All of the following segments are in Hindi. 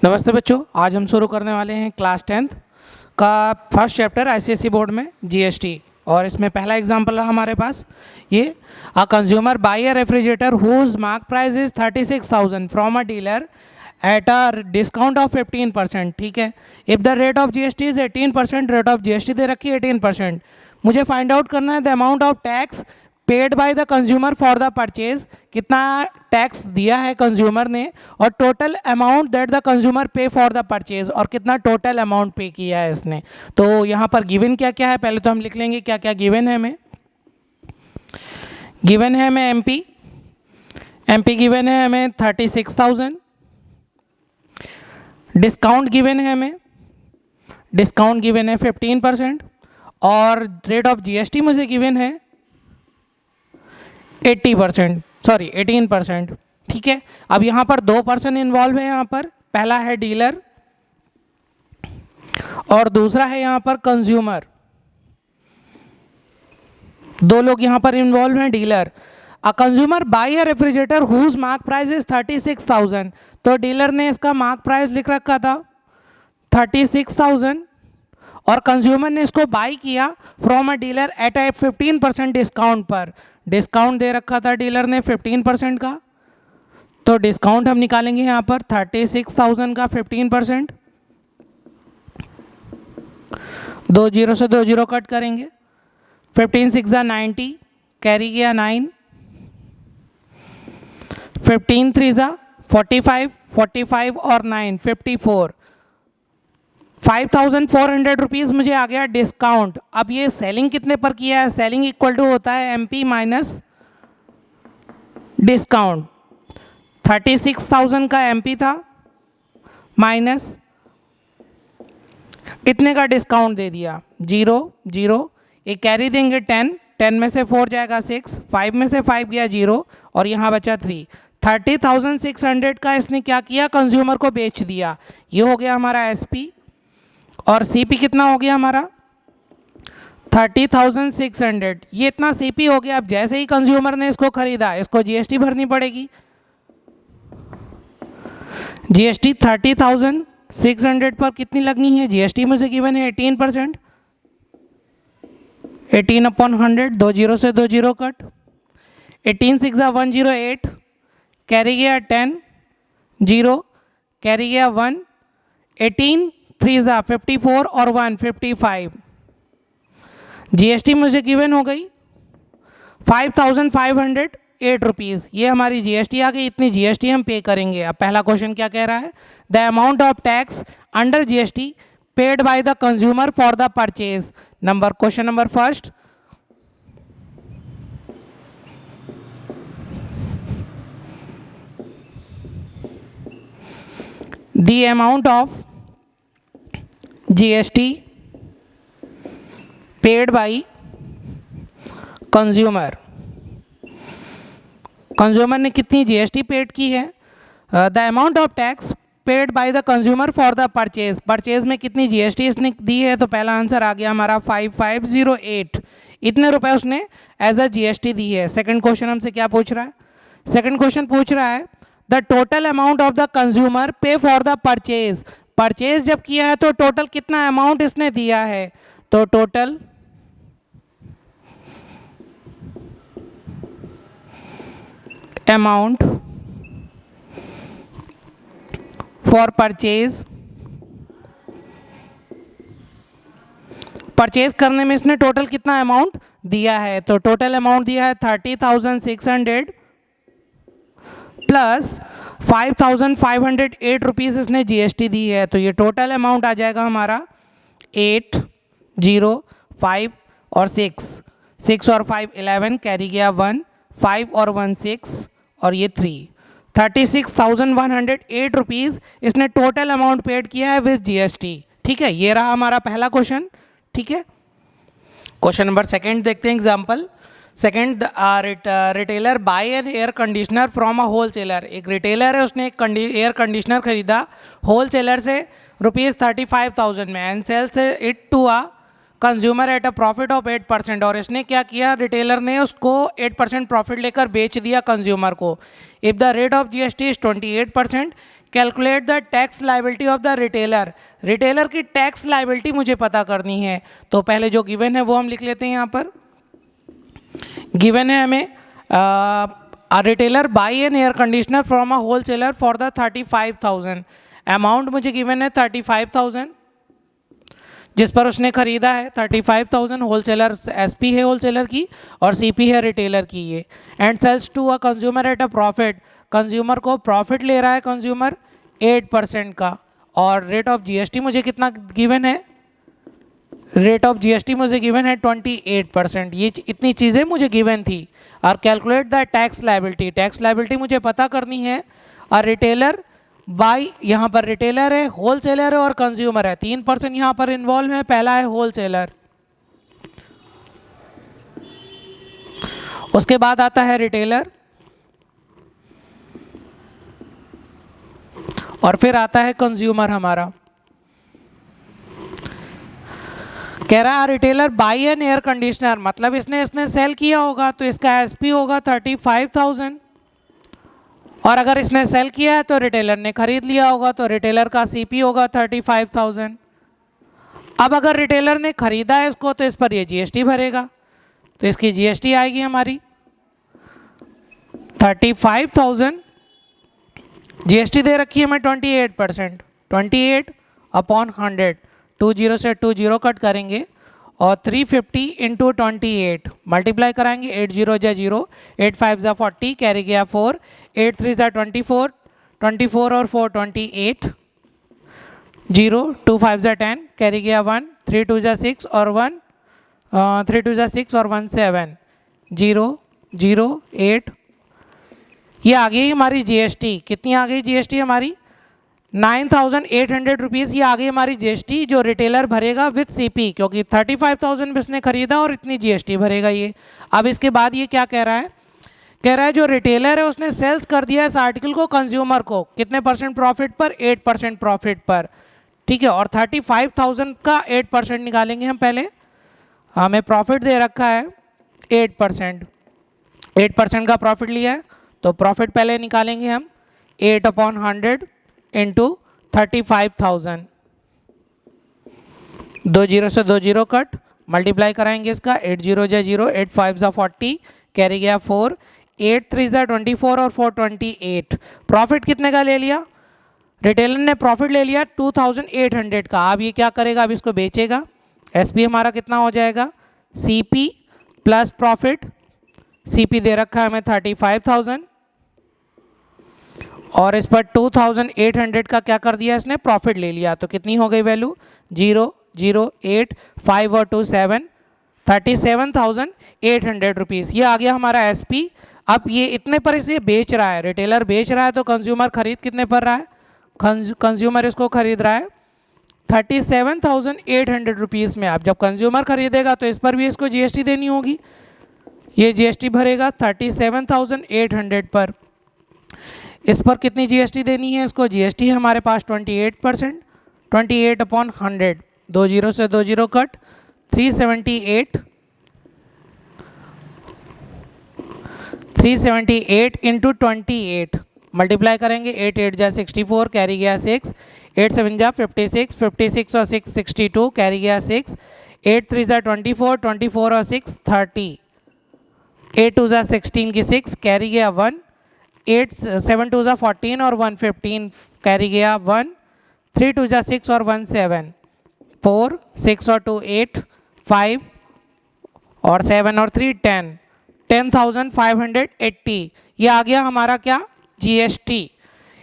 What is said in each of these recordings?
नमस्ते बच्चों, आज हम शुरू करने वाले हैं क्लास 10th का फर्स्ट चैप्टर आईसीएसई बोर्ड में जीएसटी। और इसमें पहला एग्जांपल रहा हमारे पास ये a consumer buy a refrigerator whose mark price is 36,000 from a dealer at a discount of 15%। ठीक है, if the rate of GST is 18%, rate of GST दे रखी है 18%। मुझे फाइंड आउट करना है the amount of tax paid by the consumer for the purchase, कितना टैक्स दिया है कंज्यूमर ने, और total amount that the consumer pay for the purchase, और कितना टोटल अमाउंट पे किया है इसने। तो यहाँ पर गिवन क्या क्या है, पहले तो हम लिख लेंगे क्या क्या गिवन है हमें। गिवन है हमें एमपी गिवन है हमें 36,000। डिस्काउंट गिवन है हमें, डिस्काउंट गिवन है 15%, और रेट ऑफ जीएसटी मुझे गिवन है 18%। ठीक है, अब यहाँ पर दो पर्सन इन्वॉल्व है, यहाँ पर पहला है डीलर और दूसरा है यहाँ पर कंज्यूमर। दो लोग यहाँ पर इन्वॉल्व हैं, dealer. A consumer buy a refrigerator whose mark price is 36,000, तो डीलर ने इसका मार्क प्राइस लिख रखा था 36,000 और कंज्यूमर ने इसको बाई किया from a dealer at a 15% discount पर। डिस्काउंट दे रखा था डीलर ने 15% का, तो डिस्काउंट हम निकालेंगे यहाँ पर 36,000 का 15%। 2 जीरो से 2 जीरो कट करेंगे, 15 6 90, कैरी गया 9, 15 3 45 और 9 54, 5,400 रुपीज़ मुझे आ गया डिस्काउंट। अब ये सेलिंग कितने पर किया है, सेलिंग इक्वल टू होता है एमपी माइनस डिस्काउंट। 36,000 का एमपी था माइनस कितने का डिस्काउंट दे दिया 0 0, एक कैरी देंगे 10 में से 4 जाएगा 6, 5 में से 5 गया 0 और यहाँ बचा 3। 30,600 का इसने क्या किया, कंज्यूमर को बेच दिया। ये हो गया हमारा एसपी, और सीपी कितना हो गया हमारा 30,600। ये इतना सीपी हो गया। अब जैसे ही कंज्यूमर ने इसको खरीदा, इसको जीएसटी भरनी पड़ेगी। जीएसटी 30,600 पर कितनी लगनी है, जीएसटी मुझे गिवन है 18%। 18/100, 2 जीरो से 2 जीरो कट, 18 6 108, कैरी गया 10 0, कैरी गया 1, 18 3 54 और 1 55। जीएसटी मुझे गिवन हो गई 5,508 रुपीज़। ये हमारी जीएसटी आ गई, इतनी जीएसटी हम पे करेंगे। अब पहला क्वेश्चन क्या कह रहा है, the amount of tax under GST paid by the consumer for the purchase. Question number first, the amount of GST paid by consumer. Consumer ने कितनी जीएसटी पेड की है। The amount of tax paid by the consumer for the purchase, purchase में कितनी जीएसटी इसने दी है, तो पहला आंसर आ गया हमारा 5508। इतने रुपए उसने एज अ जीएसटी दी है। सेकंड क्वेश्चन हमसे क्या पूछ रहा है, सेकंड क्वेश्चन पूछ रहा है the total amount of the consumer pay for the purchase. Purchase जब किया है तो टोटल कितना अमाउंट इसने दिया है, तो total amount for purchase, purchase करने में इसने टोटल कितना अमाउंट दिया है, तो टोटल अमाउंट दिया है 30,600 प्लस 5,508 रुपीज़ इसने जीएसटी दी है। तो ये टोटल अमाउंट आ जाएगा हमारा 8 0 5 और 6 और 5 11, कैरी गया 1, 5 और 1 6 और ये 3। 36,108 रुपीज़ इसने टोटल अमाउंट पेड किया है विद जीएसटी। ठीक है, ये रहा हमारा पहला क्वेश्चन। ठीक है, क्वेश्चन नंबर सेकंड देखते हैं example. Second, retailer buy an air conditioner from a wholesaler. एक रिटेलर है, उसने एक एयर कंडीशनर खरीदा होलसेलर से रुपीज़ 35,000 में and sells it to a consumer at a profit of 8%, और इसने क्या किया, रिटेलर ने उसको 8% प्रॉफिट लेकर बेच दिया कंज्यूमर को। If the rate of GST is 28%, calculate the tax liability of the retailer. Retailer की टैक्स लाइबिलिटी मुझे पता करनी है, तो पहले जो गिवन है वो हम लिख लेते हैं। यहाँ पर गिवन है हमें a retailer buy an air conditioner from a wholesaler for the 35,000, amount मुझे गिवन है 35,000 जिस पर उसने खरीदा है 35,000। होलसेलर एसपी है होलसेलर की और सीपी है रिटेलर की ये। And sells to a consumer at a profit, consumer को प्रॉफिट ले रहा है कंज्यूमर 8% का, और रेट ऑफ जीएसटी मुझे कितना गिवन है, रेट ऑफ जीएसटी मुझे गिवन है 28%। ये इतनी चीज़ें मुझे गिवन थी। और calculate the tax liability, tax liability मुझे पता करनी है। और रिटेलर बाय, यहाँ पर रिटेलर है, होलसेलर है और कंज्यूमर है, 3% यहाँ पर इन्वॉल्व है। पहला है होलसेलर, उसके बाद आता है रिटेलर, और फिर आता है कंज्यूमर हमारा। कह रहा है retailer buy an air conditioner, मतलब इसने सेल किया होगा तो इसका एसपी होगा 35,000, और अगर इसने सेल किया है तो रिटेलर ने खरीद लिया होगा तो रिटेलर का सीपी होगा 35,000। अब अगर रिटेलर ने खरीदा है इसको तो इस पर ये जीएसटी भरेगा, तो इसकी जीएसटी आएगी हमारी 35,000, जीएसटी दे रखी है हमें 28%, 28/100, 20 से 20 कट करेंगे और 350 इंटू 28 मल्टीप्लाई कराएंगे, 8 0 जा 0, 8 5 जा 40, कैरी गया 4, 8 3 जा 24, 24 और 4 28, 0 2 5 जा 10, कैरी गया 1, 3 2 जा 6 और 1, 3 2 जा 6 और 1 7, 0 0 8। ये आ गई हमारी जीएसटी। कितनी आ गई जीएसटी हमारी, 9,800 रुपीज़। ये आ गई हमारी जीएसटी जो रिटेलर भरेगा विथ सीपी, क्योंकि 35,000 इसने खरीदा और इतनी जीएसटी भरेगा ये। अब इसके बाद ये क्या कह रहा है, कह रहा है जो रिटेलर है उसने सेल्स कर दिया इस आर्टिकल को कंज्यूमर को कितने % प्रॉफिट पर, 8% प्रॉफिट पर, ठीक है। और 35,000 का 8% निकालेंगे हम पहले, हमें प्रॉफिट दे रखा है 8%, 8% का प्रॉफिट लिया है तो प्रॉफिट पहले निकालेंगे हम 8/100 इंटू 35,000, 2 0 से 2 0 कट, मल्टीप्लाई कराएंगे इसका, 8 0 जा 0, 8 5 जा 40, कैरी गया 4, 8 3 जा 24 और 4 28। प्रॉफिट कितने का ले लिया, रिटेलर ने प्रॉफिट ले लिया 2,800 का। अब ये क्या करेगा, अब इसको बेचेगा। एसपी हमारा कितना हो जाएगा, सीपी प्लस प्रॉफिट, सीपी दे रखा है हमें 35,000 और इस पर 2,800 का क्या कर दिया इसने, प्रॉफिट ले लिया। तो कितनी हो गई वैल्यू, 0 0 8 5 और 2 7, 37,800 रुपीज़। ये आ गया हमारा एसपी। अब ये इतने पर इसे बेच रहा है, रिटेलर बेच रहा है तो कंज्यूमर खरीद कितने पर रहा है, कंज्यूमर इसको खरीद रहा है 37,800 रुपीज़ में। अब जब कंज्यूमर खरीदेगा तो इस पर भी इसको जीएसटी देनी होगी, ये जीएसटी भरेगा 37,800 पर। इस पर कितनी जीएसटी देनी है इसको, जीएसटी है हमारे पास 28%, 28/100, 2 0 से 2 0 कट, 378 इंटू 28 मल्टीप्लाई करेंगे, 8 8 जा 64, कैरी गया 6, 8 7 जा 56, 56 और 6 62, कैरी गया 6, 8 3 जा 24, 24 और 6 30, 8 2 जा 16 की 6, कैरी गया 1, 8 7 2 जा 14 और 1 15, कैरी गया 1, 3 2 जा 6 और 1 7, 4 6 और 2 8, 5 और 7 और 3 10, 10,580। ये आ गया हमारा क्या, जीएसटी।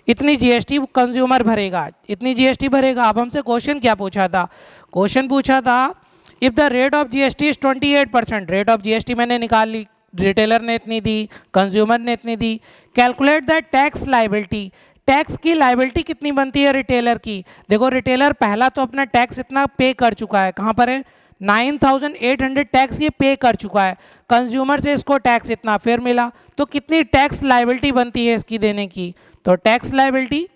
इतनी जीएसटी कंज्यूमर भरेगा, इतनी जीएसटी भरेगा। अब हमसे क्वेश्चन क्या पूछा था, क्वेश्चन पूछा था if the rate of GST is 28%, rate of GST मैंने निकाल ली, रिटेलर ने इतनी दी, कंज्यूमर ने इतनी दी। Calculate the tax liability, tax की लाइबिलिटी कितनी बनती है रिटेलर की। देखो रिटेलर पहला तो अपना टैक्स इतना पे कर चुका है, कहाँ पर है, 9,800 टैक्स ये पे कर चुका है, कंज्यूमर से इसको टैक्स इतना फिर मिला, तो कितनी टैक्स लाइबिलिटी बनती है इसकी देने की। तो टैक्स लाइबिलिटी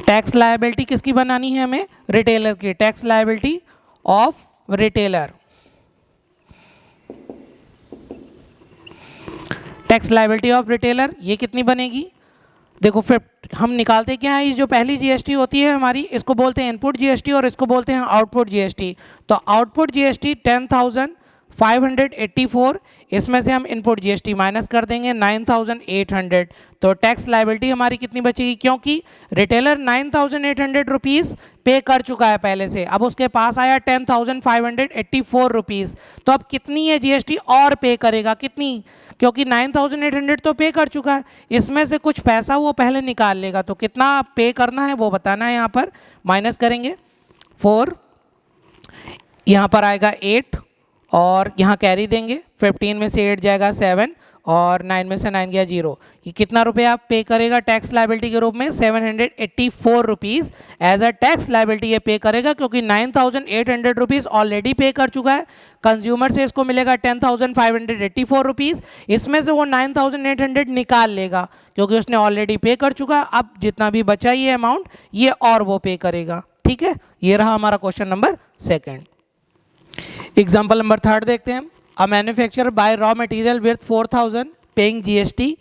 टैक्स लायबिलिटी किसकी बनानी है हमें? रिटेलर की। Tax liability of retailer. Tax liability of retailer ये कितनी बनेगी? देखो फिर हम निकालते क्या है, ये जो पहली जीएसटी होती है हमारी, इसको बोलते हैं इनपुट जीएसटी और इसको बोलते हैं आउटपुट जीएसटी। तो आउटपुट जीएसटी 10,584, इसमें से हम इनपुट जीएसटी माइनस कर देंगे 9,800। तो टैक्स लायबिलिटी हमारी कितनी बचेगी? क्योंकि रिटेलर 9,800 रुपीज़ पे कर चुका है पहले से, अब उसके पास आया 10,584 रुपीज़, तो अब कितनी है जीएसटी और पे करेगा? कितनी? क्योंकि 9,800 तो पे कर चुका है, इसमें से कुछ पैसा वो पहले निकाल लेगा। तो कितना पे करना है वो बताना है। यहाँ पर माइनस करेंगे 4, यहाँ पर आएगा 8 और यहाँ कैरी देंगे, 15 में से 8 जाएगा 7 और 9 में से 9 गया 0। ये कितना रुपया आप पे करेगा टैक्स लायबिलिटी के रूप में? 784 rupees as a tax liability ये पे करेगा, क्योंकि 9,800 रुपीज़ ऑलरेडी पे कर चुका है। कंज्यूमर से इसको मिलेगा 10,584 रुपीज़, इसमें से वो 9,800 निकाल लेगा क्योंकि उसने ऑलरेडी पे कर चुका है। अब जितना भी बचा ये अमाउंट ये और वो पे करेगा। ठीक है, ये रहा हमारा क्वेश्चन नंबर 2। एग्जाम्पल नंबर 3 देखते हैं। A manufacturer buy raw material worth 4,000 paying GST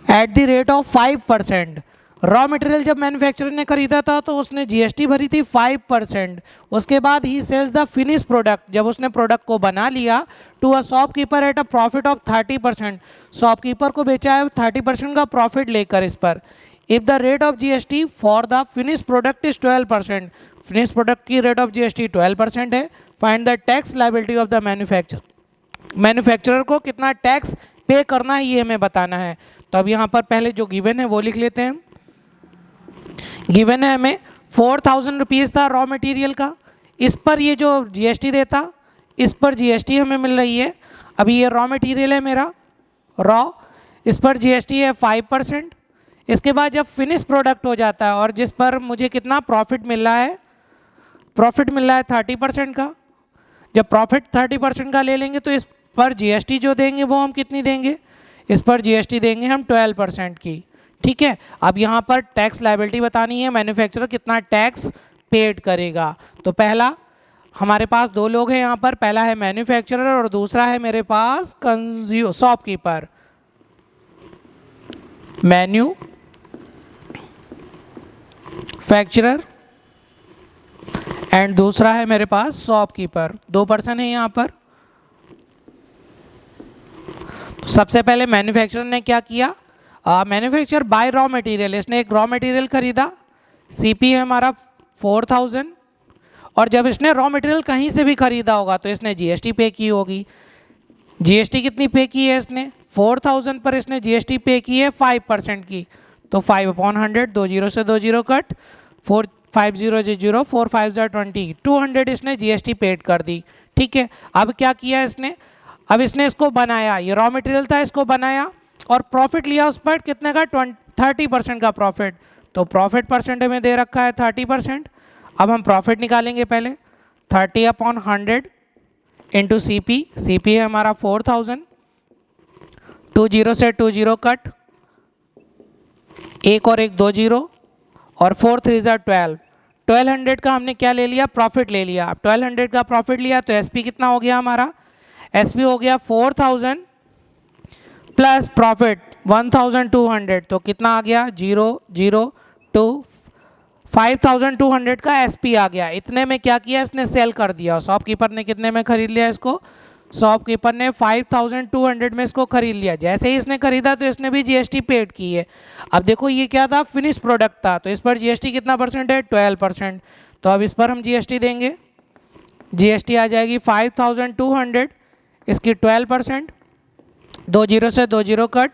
at the rate of 5%। Raw material जब मैन्युफैक्चरर ने खरीदा था तो उसने जीएसटी भरी थी 5%। उसके बाद he sells the finish product, जब उसने प्रोडक्ट को बना लिया, to a shopkeeper at a profit of 30%। Shopkeeper को बेचा है 30% का प्रॉफिट लेकर इस पर। If the rate of GST for the finish product is 12%, finish product की रेट ऑफ जीएसटी 12% है। Find the tax liability of the manufacturer. Manufacturer को कितना टैक्स पे करना है ये हमें बताना है। तो अब यहाँ पर पहले जो गिवन है वो लिख लेते हैं। गिवन है हमें 4,000 रुपीज़ था रॉ मटेरियल का, इस पर ये जो जीएसटी देता, इस पर जीएसटी हमें मिल रही है। अभी ये रॉ मटेरियल है मेरा रॉ, इस पर जीएसटी है 5%। इसके बाद जब फिनिश प्रोडक्ट हो जाता है और जिस पर मुझे कितना प्रॉफिट मिल रहा है, प्रॉफिट मिल रहा है 30% का। जब प्रॉफिट 30% का ले लेंगे तो इस पर जीएसटी जो देंगे वो हम कितनी देंगे? इस पर जीएसटी देंगे हम 12% की। ठीक है, अब यहाँ पर टैक्स लायबिलिटी बतानी है, मैन्युफैक्चरर कितना टैक्स पेड करेगा। तो पहला हमारे पास 2 लोग हैं यहाँ पर, पहला है मैन्युफैक्चरर और दूसरा है मेरे पास शॉपकीपर। मैन्युफैक्चरर एंड दूसरा है मेरे पास शॉपकीपर। 2 पर्सन है यहाँ पर। तो सबसे पहले मैन्युफैक्चरर ने क्या किया? मैन्युफैक्चरर बाय रॉ मटेरियल, इसने एक रॉ मटेरियल खरीदा, सीपी है हमारा 4,000। और जब इसने रॉ मटेरियल कहीं से भी खरीदा होगा तो इसने जीएसटी पे की होगी। जीएसटी कितनी पे की है इसने? 4,000 पर इसने जीएसटी पे की है 5% की। तो 5/100, 2 0 से 2 0 कट, 4 5 0 0, 4 5 20, 200 इसने जीएसटी पेड कर दी। ठीक है, अब क्या किया इसने? अब इसने इसको बनाया, ये रॉ मटेरियल था, इसको बनाया और प्रॉफिट लिया उस पर कितने का? 30% का प्रॉफिट। तो प्रॉफिट परसेंट में दे रखा है 30%। अब हम प्रॉफिट निकालेंगे पहले। 30/100 इंटू सीपी, सीपी है हमारा 4,000, 2 0 से 2 0 कट, 1 और 1 2 0 और 4 3 12। 1200 का हमने क्या ले लिया? प्रॉफिट ले लिया। अब 1200 का प्रॉफिट लिया तो एसपी कितना हो गया हमारा? एसपी हो गया 4,000 प्लस प्रॉफिट 1,200। तो कितना आ गया? 0 0 2 5,200 का एसपी आ गया। इतने में क्या किया इसने? सेल कर दिया। शॉपकीपर ने कितने में खरीद लिया इसको? शॉपकीपर ने 5,200 में इसको खरीद लिया। जैसे ही इसने खरीदा तो इसने भी जीएसटी पेड की है। अब देखो ये क्या था? फिनिश प्रोडक्ट था, तो इस पर जीएसटी कितना परसेंट है? 12%। तो अब इस पर हम जीएसटी देंगे, जीएसटी आ जाएगी 5,200, इसकी 12%, 2 0 से 2 0 कट,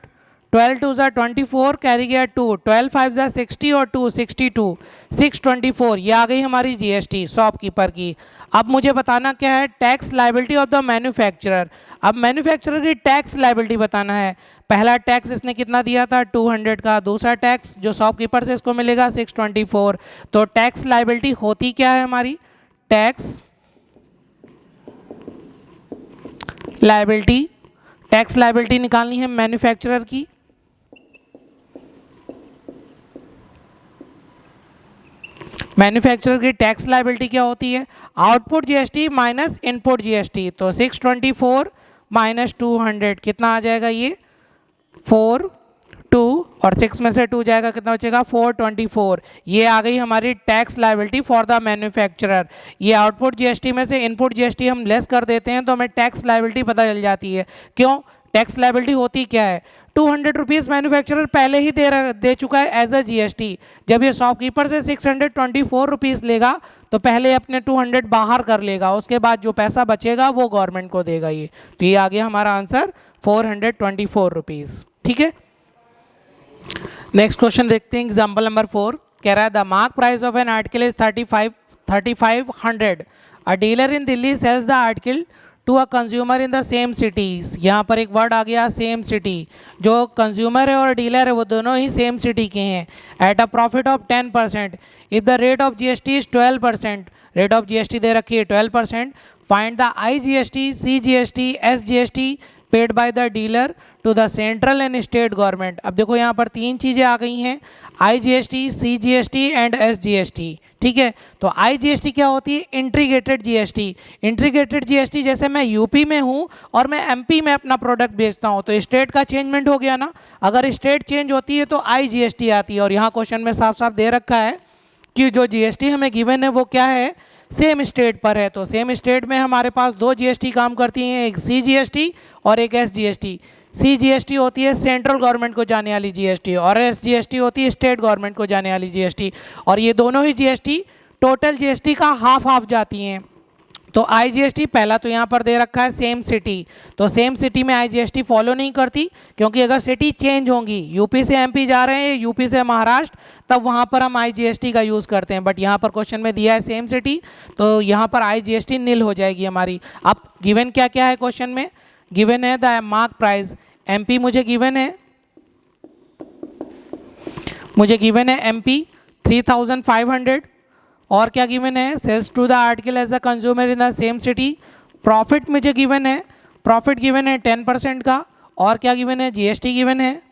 12 2 24, कैरी गया 2, 12 5 60 और 2 62, 624। ये आ गई हमारी जीएसटी शॉपकीपर की। अब मुझे बताना क्या है? Tax liability of the manufacturer. अब मैन्युफैक्चरर की टैक्स लायबिलिटी बताना है। पहला टैक्स इसने कितना दिया था? 200 का। दूसरा टैक्स जो शॉपकीपर से इसको मिलेगा 624। तो टैक्स लायबिलिटी होती क्या है हमारी? टैक्स लायबिलिटी, टैक्स लायबिलिटी निकालनी है मैन्युफैक्चरर की। मैन्युफैक्चरर की टैक्स लाइबिलिटी क्या होती है, output GST minus input GST. तो 624 माइनस 200 कितना आ जाएगा, ये 4 2 और 6 में से 2 जाएगा, कितना बचेगा 424। ये आ गई हमारी tax liability for the manufacturer. ये आउटपुट जीएसटी में से इनपुट जीएसटी हम लेस कर देते हैं तो हमें टैक्स लाइबिलिटी पता चल जाती है। क्यों, टैक्स लाइबिलिटी होती क्या है, 200 रुपीज़ मैन्युफैक्चरर पहले ही दे चुका है एज अ जीएसटी। जब ये शॉपकीपर से 624 रुपीज़ लेगा तो पहले अपने 200 बाहर कर लेगा, उसके बाद जो पैसा बचेगा वो गवर्नमेंट को देगा ये। तो ये आ गया हमारा आंसर 424 रुपीज़। ठीक है, नेक्स्ट क्वेश्चन देखते हैं। एग्जाम्पल नंबर 4 कह रहा है the mark price of an article is 3500। A dealer in Delhi sells the article to a consumer in the same cities. यहाँ पर एक वर्ड आ गया सेम सिटी, जो कंज्यूमर है और डीलर है वो दोनों ही सेम सिटी के हैं। At a profit of 10%, if the rate of GST is 12%, rate of GST दे रखी है 12%, find the IGST, CGST, SGST paid by the dealer to the central and state government. अब देखो यहाँ पर तीन चीज़ें आ गई हैं, आईजीएसटी, सीजीएसटी एंड एसजीएसटी। ठीक है, तो आईजीएसटी क्या होती है, इंटीग्रेटेड जीएसटी। इंटीग्रेटेड जीएसटी जैसे मैं यूपी में हूँ और मैं एमपी में अपना प्रोडक्ट बेचता हूँ तो स्टेट का चेंजमेंट हो गया ना, अगर स्टेट चेंज होती है तो आईजीएसटी आती है। और यहाँ क्वेश्चन में साफ साफ दे रखा है कि जो जीएसटी हमें गिवन है वो क्या है, सेम स्टेट पर है। तो सेम स्टेट में हमारे पास दो जीएसटी काम करती हैं, एक सीजीएसटी और एक एसजीएसटी। सीजीएसटी होती है सेंट्रल गवर्नमेंट को जाने वाली जीएसटी और एसजीएसटी होती है स्टेट गवर्नमेंट को जाने वाली जीएसटी। और ये दोनों ही जीएसटी टोटल जीएसटी का हाफ हाफ जाती हैं। तो आईजीएसटी पहला तो यहाँ पर दे रखा है सेम सिटी, तो सेम सिटी में आईजीएसटी फॉलो नहीं करती, क्योंकि अगर सिटी चेंज होंगी, यूपी से एमपी जा रहे हैं, यूपी से महाराष्ट्र, तब वहाँ पर हम आईजीएसटी का यूज़ करते हैं। बट यहाँ पर क्वेश्चन में दिया है सेम सिटी, तो यहाँ पर आईजीएसटी नील हो जाएगी हमारी। अब गिवन क्या क्या है क्वेश्चन में, गिवन है द मार्क प्राइस, एमपी मुझे गिवन है, एमपी 3500। और क्या गिवन है, sells to the article as a consumer in the same city. Profit मुझे गिवन है, प्रॉफिट गिवन है 10% का। और क्या गिवन है, जीएसटी गिवन है,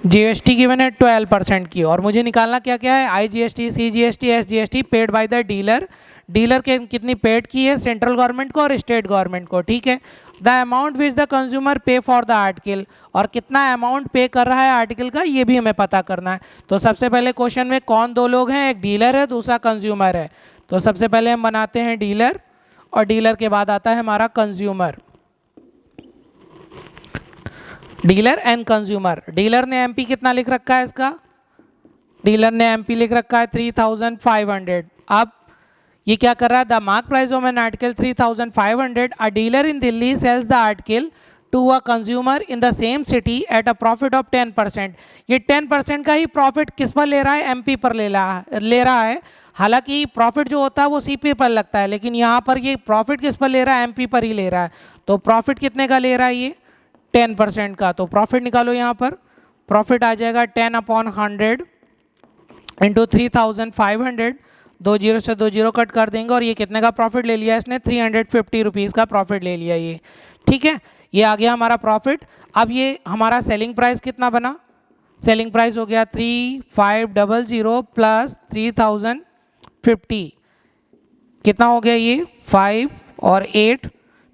जीएसटी गिवन है 12% की। और मुझे निकालना क्या क्या है, IGST, CGST, SGST paid by the dealer. Dealer के कितनी पेड की है, सेंट्रल गवर्नमेंट को और स्टेट गवर्नमेंट को। ठीक है, the amount which the consumer pay for the article, और कितना अमाउंट पे कर रहा है आर्टिकल का ये भी हमें पता करना है। तो सबसे पहले क्वेश्चन में कौन दो लोग हैं, एक डीलर है दूसरा कंज्यूमर है। तो सबसे पहले हम बनाते हैं डीलर और डीलर के बाद आता है हमारा consumer. Dealer and consumer. Dealer ने एमपी कितना लिख रखा है इसका, डीलर ने एमपी लिख रखा है 3500। अब ये क्या कर रहा है, the mark price of an article 3500, a dealer in Delhi sells the article to a consumer in the same city at a profit of 10%। ये 10% का ही प्रॉफिट किस पर ले रहा है, एमपी पर ले रहा है। हालांकि प्रॉफिट जो होता है वो सीपी पर लगता है, लेकिन यहाँ पर ये प्रॉफिट किस पर ले रहा है, एमपी पर ही ले रहा है। तो प्रॉफिट कितने का ले रहा है ये, 10% का। तो प्रॉफिट निकालो, यहाँ पर प्रॉफिट आ जाएगा 10/100 इंटू 3500, 2 जीरो से 2 जीरो कट कर देंगे। और ये कितने का प्रॉफिट ले लिया इसने, 350 रुपीज़ का प्रॉफिट ले लिया ये। ठीक है, ये आ गया हमारा प्रॉफिट। अब ये हमारा सेलिंग प्राइस कितना बना, सेलिंग प्राइस हो गया 3500 प्लस 3050, कितना हो गया ये 5 और 8,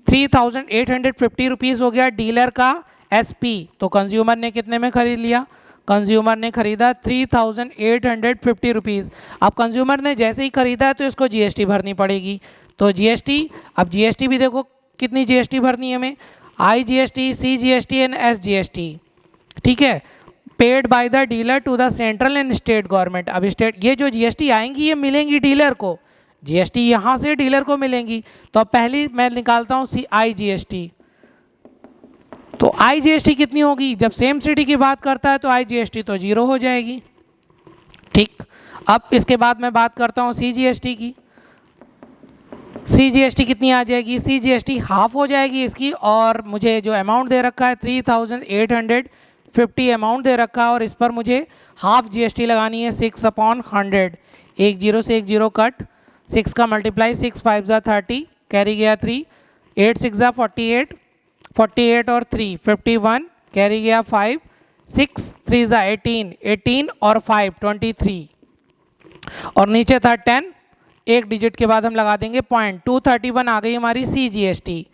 3850 रुपीज़ हो गया डीलर का एसपी। तो कंज्यूमर ने कितने में खरीद लिया, कंज्यूमर ने खरीदा 3850 रुपीज़। अब कंज्यूमर ने जैसे ही खरीदा है तो इसको जीएसटी भरनी पड़ेगी। तो जीएसटी, अब जीएसटी भी देखो कितनी जीएसटी भरनी है हमें, आईजीएसटी, सीजीएसटी एंड एसजीएसटी। ठीक है, paid by the dealer to the central and state government. अब स्टेट, ये जो जीएसटी आएंगी ये मिलेंगी डीलर को, जीएसटी यहाँ से डीलर को मिलेंगी। तो अब पहली मैं निकालता हूँ आईजीएसटी। तो आईजीएसटी कितनी होगी, जब सेम सिटी की बात करता है तो आईजीएसटी तो 0 हो जाएगी। ठीक, अब इसके बाद मैं बात करता हूँ सीजीएसटी की। सीजीएसटी कितनी आ जाएगी, सीजीएसटी हाफ हो जाएगी इसकी। और मुझे जो अमाउंट दे रखा है 3850 अमाउंट दे रखा है, और इस पर मुझे हाफ जीएसटी लगानी है 6/100। 1 जीरो से 1 जीरो कट, 6 का मल्टीप्लाई, 6 5 जा 30, कैरी गया 3, 8 6 जा 48, 48 और 3 51, कैरी गया 5, 6 3 जा 18, 18 और 5 23, और नीचे था 10, एक डिजिट के बाद हम लगा देंगे पॉइंट। 231 आ गई हमारी CGST,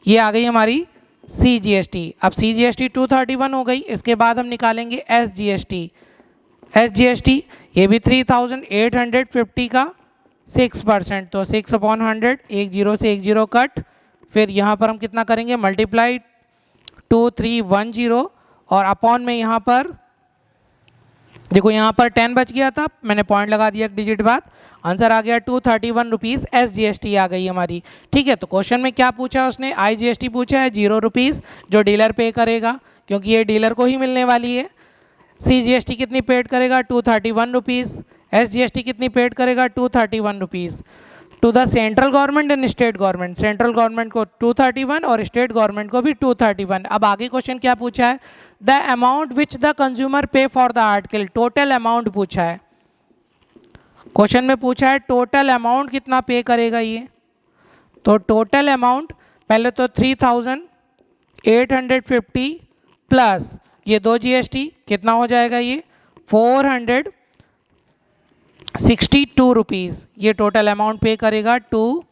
ये आ गई हमारी CGST। अब CGST 231 हो गई, इसके बाद हम निकालेंगे SGST। SGST ये भी 3850 का 6%, तो 6/100, एक जीरो से एक जीरो कट, फिर यहाँ पर हम कितना करेंगे मल्टीप्लाई 2310 और अपॉन में यहाँ पर देखो यहाँ पर 10 बच गया था, मैंने पॉइंट लगा दिया एक डिजिट बाद, आंसर आ गया 231 रुपीज़। SGST आ गई हमारी। ठीक है, तो क्वेश्चन में क्या पूछा उसने, IGST पूछा है 0 रुपीज़ जो डीलर पे करेगा, क्योंकि ये डीलर को ही मिलने वाली है। CGST कितनी पेड करेगा 231 रुपीज़। SGST कितनी पेड करेगा 231 rupees to the central government and state government. Central government को 231 और स्टेट गवर्नमेंट को भी 231। अब आगे क्वेश्चन क्या पूछा है, the amount which the consumer pay for the article. Total amount पूछा है, क्वेश्चन में पूछा है टोटल अमाउंट कितना पे करेगा ये। तो टोटल अमाउंट पहले तो 3850 प्लस ये 2 GST कितना हो जाएगा ये 462 रुपीज़, ये टोटल अमाउंट पे करेगा। 2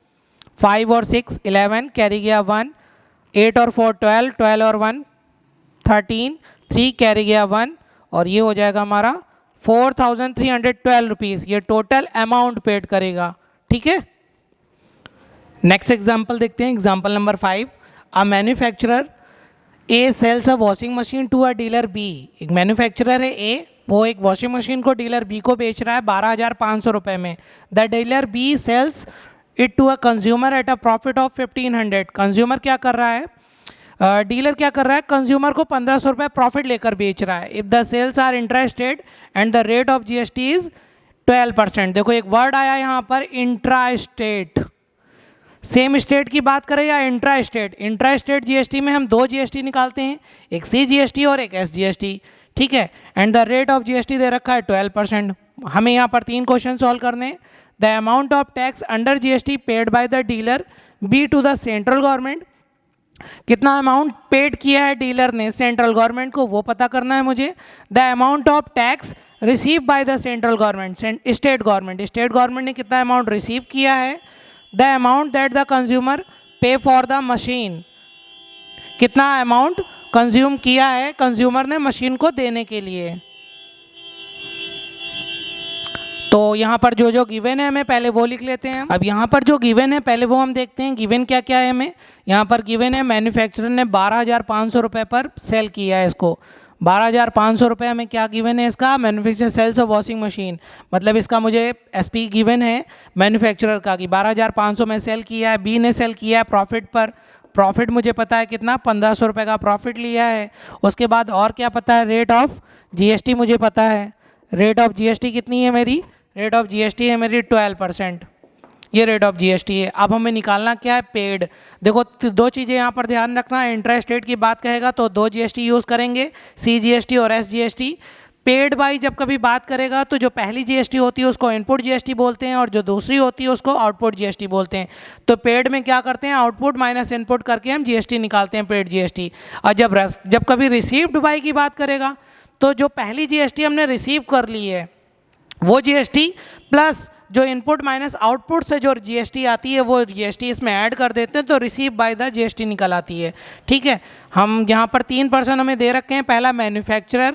5 और 6 11 कैरी गया 1, 8 और 4 12, 12 और 1 13, 3 कैरी गया 1 और ये हो जाएगा हमारा 4312 रुपीज़, ये टोटल अमाउंट पेड करेगा। ठीक है, नेक्स्ट एग्जाम्पल देखते हैं, example number 5। A manufacturer A sells a washing machine to a dealer B. एक मैन्युफैक्चरर है ए, वो एक वॉशिंग मशीन को डीलर बी को बेच रहा है 12,500 रुपये में। The dealer B sells it to a consumer at a profit of 1500। Consumer क्या कर रहा है, डीलर क्या कर रहा है, कंज्यूमर को 1500 रुपये प्रॉफिट लेकर बेच रहा है। If the sales are intrastate and the rate of GST is 12%। देखो एक वर्ड आया यहाँ पर इंट्रास्टेट, सेम स्टेट की बात करें या intra state. Intra state GST में हम 2 GST निकालते हैं, एक CGST और एक SGST। ठीक है, and the rate of GST दे रखा है 12%। हमें यहाँ पर 3 क्वेश्चन सॉल्व करने हैं। The amount of tax under GST paid by the dealer B to the central government. कितना अमाउंट पेड किया है डीलर ने सेंट्रल गवर्नमेंट को, वो पता करना है मुझे। The amount of tax receive by the central government, state government, state government ने कितना अमाउंट रिसीव किया है। The amount that the consumer pay for the machine, कितना अमाउंट कंज्यूम किया है कंज्यूमर ने मशीन को देने के लिए। तो यहाँ पर जो जो गिवन है हमें पहले वो लिख लेते हैं। अब यहाँ पर जो गिवन है पहले वो हम देखते हैं, गिवन क्या क्या है हमें। यहाँ पर गिवन है मैन्युफैक्चरर ने 12,500 रुपये पर सेल किया है इसको। 12,500 रुपये हमें क्या गिवन है इसका, manufacturer sells of washing machine, मतलब इसका मुझे SP गिवन है मैन्युफैक्चरर का कि 12,500 में सेल किया है, बी ने सेल किया है प्रॉफिट पर। प्रॉफिट मुझे पता है कितना 1500 रुपये का प्रॉफिट लिया है। उसके बाद और क्या पता है, रेट ऑफ GST मुझे पता है। रेट ऑफ GST कितनी है मेरी, रेट ऑफ GST है मेरी 12%, ये रेट ऑफ GST है। अब हमें निकालना क्या है, पेड। देखो 2 चीज़ें यहाँ पर ध्यान रखना है, इंट्रा स्टेट की बात कहेगा तो 2 GST यूज़ करेंगे, CGST और SGST। पेड बाई जब कभी बात करेगा तो जो पहली GST होती है उसको इनपुट GST बोलते हैं और जो दूसरी होती है उसको आउटपुट GST बोलते हैं। तो पेड में क्या करते हैं, आउटपुट माइनस इनपुट करके हम GST निकालते हैं, पेड GST। और जब कभी रिसीव्ड बाई की बात करेगा तो जो पहली GST हमने रिसीव कर ली है वो GST प्लस जो इनपुट माइनस आउटपुट से जो GST आती है वो GST इसमें ऐड कर देते हैं तो रिसीव बाय द GST निकल आती है। ठीक है, हम यहाँ पर 3% हमें दे रखे हैं। पहला मैन्युफैक्चरर,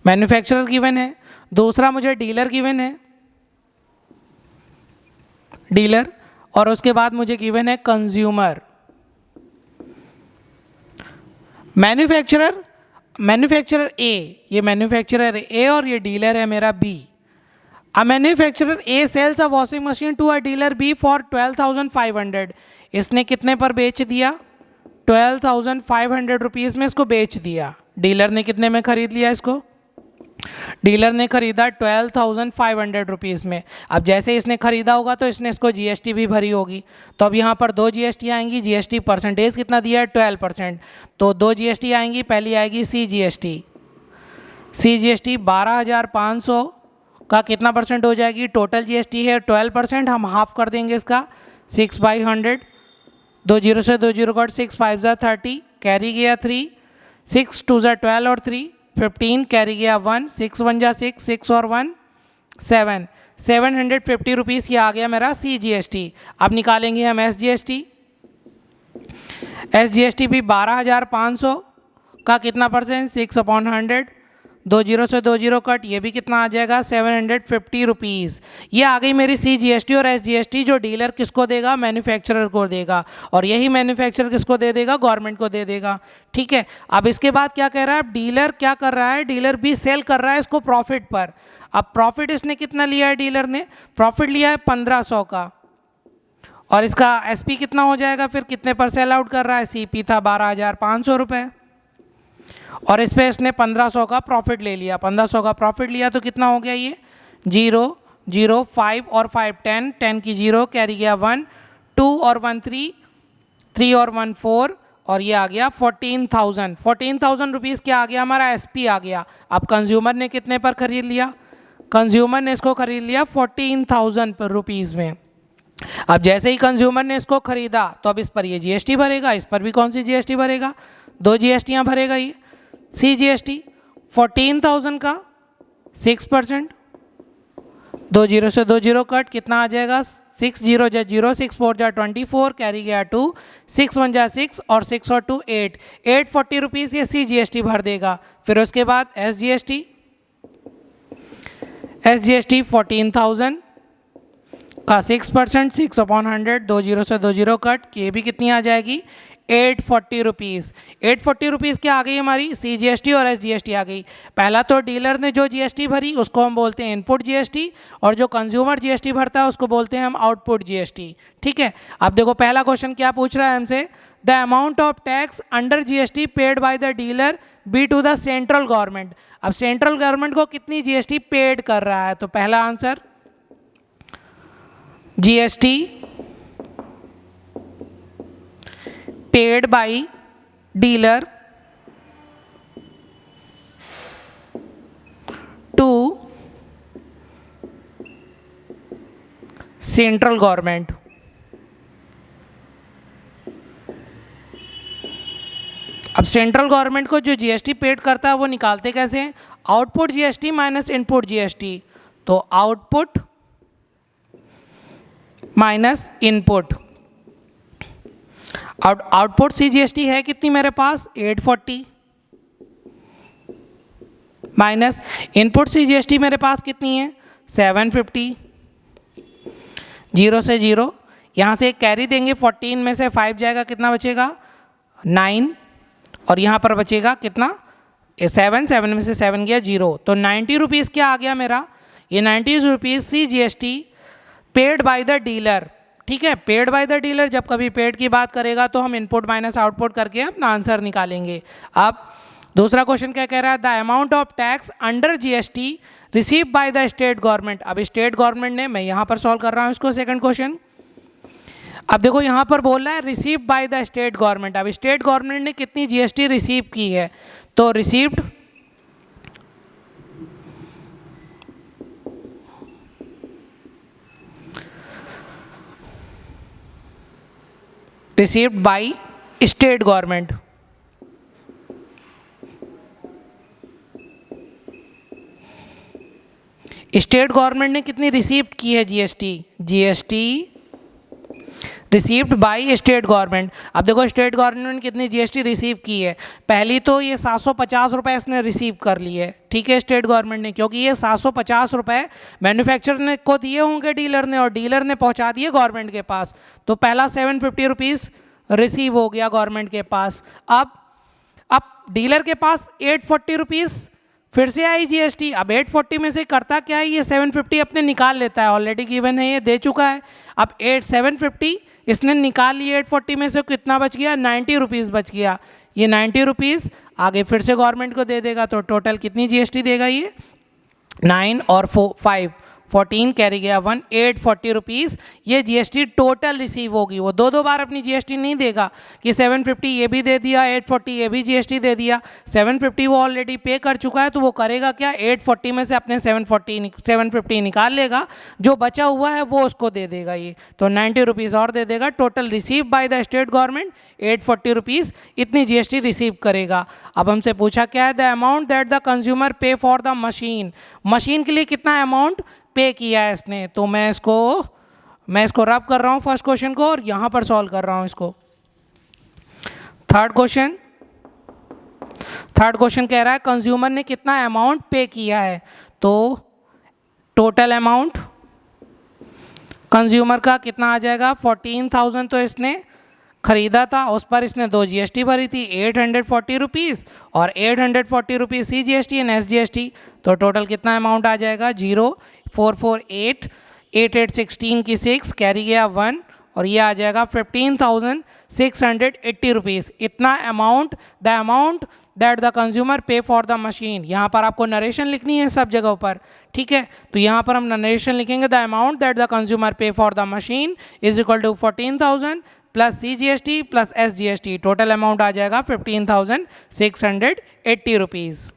मैन्युफैक्चरर गिवन है, दूसरा मुझे डीलर गिवन है, डीलर, और उसके बाद मुझे गिवन है कंज्यूमर। मैन्युफैक्चरर ए, ये मैन्युफैक्चरर ए और ये डीलर है मेरा B. A manufacturer A sells a washing machine to a dealer B for 12,500। इसने कितने पर बेच दिया, 12,500 रुपीज़ में इसको बेच दिया। डीलर ने कितने में खरीद लिया इसको, डीलर ने खरीदा 12,500 रुपीज़ में। अब जैसे इसने खरीदा होगा तो इसने इसको GST भी भरी होगी, तो अब यहाँ पर 2 GST आएंगी। GST परसेंटेज कितना दिया है 12%, तो 2 GST आएंगी। पहली आएगी CGST, CGST 12,500 का कितना परसेंट हो जाएगी, टोटल GST है 12%, हम हाफ कर देंगे इसका 6/100, 2 0 से 2 0 कट, 6 5 30, कैरी गया 3, 6 2 ज़ा 12 और 3 15, कैरी गया 1, 6 1 ज़ा 6, 6 और 1 7, 750 रुपीज़ ये आ गया मेरा CGST। अब निकालेंगे हम SGST। SGST भी 12,500 का कितना परसेंट, 6/100, 20 से 20 कट, ये भी कितना आ जाएगा 750 रुपीज़। ये आ गई मेरी CGST और SGST, जो डीलर किसको देगा, मैन्युफैक्चरर को देगा, और यही मैन्युफैक्चरर किसको दे देगा, गवर्नमेंट को दे देगा। ठीक है, अब इसके बाद क्या कह रहा है, अब डीलर क्या कर रहा है, डीलर भी सेल कर रहा है इसको प्रॉफिट पर। अब प्रॉफिट इसने कितना लिया है, डीलर ने प्रॉफिट लिया है 1500 का, और इसका SP कितना हो जाएगा, फिर कितने पर सेल आउट कर रहा है, CP था 12,500 रुपये, और इस पर इसने 1500 का प्रॉफिट ले लिया। 1500 का प्रॉफिट लिया तो कितना हो गया, ये 0 0 5 और 5 10, 10 की 0, कैरी गया 1, 2 और 1 3, 3 और 1 4, और ये आ गया 14,000। 14,000 रुपीज़ क्या आ गया, हमारा SP आ गया। अब कंज्यूमर ने कितने पर खरीद लिया, कंज्यूमर ने इसको खरीद लिया 14,000 रुपीज़ में। अब जैसे ही कंज्यूमर ने इसको खरीदा तो अब इस पर ये GST भरेगा, इस पर भी कौन सी GST भरेगा, 2 GSTयाँ भरेगा ये। CGST 14,000 का 6%, 20 से 20 कट, कितना आ जाएगा 6 0 जा 0, 6 4 जा 24, कैरी गया 2, 6 1 जा 6 और 6 और 2 8, 840 रुपीज़ ये CGST भर देगा। फिर उसके बाद SGST 14,000 का 6%, 6/100, 20 से 20 कट, ये भी कितनी आ जाएगी 840 रुपीज़। 840 रुपीज़ क्या आ गई हमारी, CGST और SGST आ गई। पहला तो डीलर ने जो GST भरी उसको हम बोलते हैं इनपुट GST, और जो कंज्यूमर GST भरता है उसको बोलते हैं हम आउटपुट GST। ठीक है, अब देखो पहला क्वेश्चन क्या पूछ रहा है हमसे, the amount of tax under GST paid by the dealer B to the central government. अब सेंट्रल गवर्नमेंट को कितनी GST पेड कर रहा है, तो पहला answer GST paid by dealer to central government। अब सेंट्रल गवर्नमेंट को जो GST पेड करता है वो निकालते कैसे हैं, output GST minus input GST, तो output minus input. Output CGST है कितनी मेरे पास 840, माइनस इनपुट CGST मेरे पास कितनी है 750, 0 से 0, यहाँ से कैरी देंगे 14 में से 5 जाएगा, कितना बचेगा 9, और यहाँ पर बचेगा कितना 7, 7 में से 7 गया 0, तो 90 रुपीज़ क्या आ गया मेरा, ये 90 rupees CGST paid by the dealer. ठीक है, पेड बाय द डीलर, जब कभी पेड की बात करेगा तो हम इनपुट माइनस आउटपुट करके अपना आंसर निकालेंगे। अब दूसरा क्वेश्चन क्या कह रहा है, the amount of tax under GST receive by the state government. अब स्टेट गवर्नमेंट ने, मैं यहाँ पर सॉल्व कर रहा हूँ इसको सेकंड क्वेश्चन। अब देखो यहाँ पर बोल रहा है receive by the state government. अब स्टेट गवर्नमेंट ने कितनी GST रिसीव की है, तो received received by state government। State government ने कितनी रिसीव की है GST received by state government. अब देखो स्टेट गवर्नमेंट ने कितनी GST रिसीव की है, पहली तो ये 750 रुपये इसने रिसीव कर लिए, ठीक है स्टेट गवर्नमेंट ने, क्योंकि ये 750 रुपये मैन्युफैक्चरर ने को दिए होंगे डीलर ने, और डीलर ने पहुंचा दिए गवर्नमेंट के पास, तो पहला 750 रुपीज़ रिसीव हो गया गवर्नमेंट के पास। अब डीलर के पास 840 रुपीज़ फिर से आई GST। अब 840 में से करता क्या है, ये 750 अपने निकाल लेता है, ऑलरेडी गिवन है, ये दे चुका है। अब 750 इसने निकाल लिया, 840 में से कितना बच गया 90 रुपीज़ बच गया, ये 90 रुपीज़ आगे फिर से गवर्नमेंट को दे देगा, तो टोटल कितनी GST देगा ये 9 और 5 14 कैरी गया 1 840 रुपीज़ ये जीएसटी टोटल रिसीव होगी। वो दो बार अपनी जीएसटी नहीं देगा कि 750 ये भी दे दिया 840 ये भी जीएसटी दे दिया। 750 वो ऑलरेडी पे कर चुका है, तो वो करेगा क्या, 840 में से अपने 750 निकाल लेगा, जो बचा हुआ है वो उसको दे देगा ये, तो 90 रुपीज़ और दे देगा। Total receive by the state government 840 rupees इतनी जीएसटी रिसीव करेगा। अब हमसे पूछा क्या है, the amount that the consumer pay for the machine के लिए कितना अमाउंट पे किया है इसने। तो मैं इसको रब कर रहा हूँ फर्स्ट क्वेश्चन को और यहाँ पर सॉल्व कर रहा हूँ इसको। थर्ड क्वेश्चन कह रहा है कंज्यूमर ने कितना अमाउंट पे किया है, तो टोटल अमाउंट कंज्यूमर का कितना आ जाएगा 14,000 तो इसने खरीदा था, उस पर इसने 2 जीएसटी भरी थी 840 रुपीज़ और 840 rupees C GST and S GST, तो टोटल कितना अमाउंट आ जाएगा 0448 8816 की 6 कैरी गया 1 और ये आ जाएगा 15,680 रुपीज़। इतना amount the amount that the consumer pay for the machine. यहाँ पर आपको नरेशन लिखनी है सब जगहों पर, ठीक है, तो यहाँ पर हम नरेशन लिखेंगे the amount that the consumer pay for the machine is equal to 14,000 plus C G S T plus S G S T, total amount आ जाएगा 15,680 रुपीज़।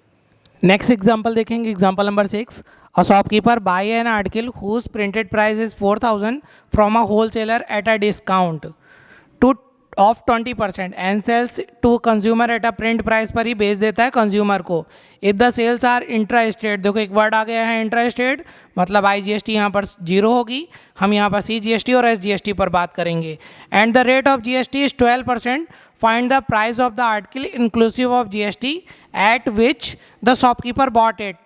नेक्स्ट एग्जाम्पल देखेंगे, example number 6। A shopkeeper buy an article whose printed price is 4,000 from a wholesaler at a discount of 20% and sells to consumer at a print price पर ही बेच देता है कंज्यूमर को। If the sales are intra state, देखो एक वर्ड आ गया है इंट्रा स्टेट, मतलब आई जी एस टी यहाँ पर 0 होगी, हम यहाँ पर सी जी एस टी और एस जी एस टी पर बात करेंगे। And the rate of ji S T is 12%, find the price of the article inclusive of ji S T eight which the shopkeeper bought it.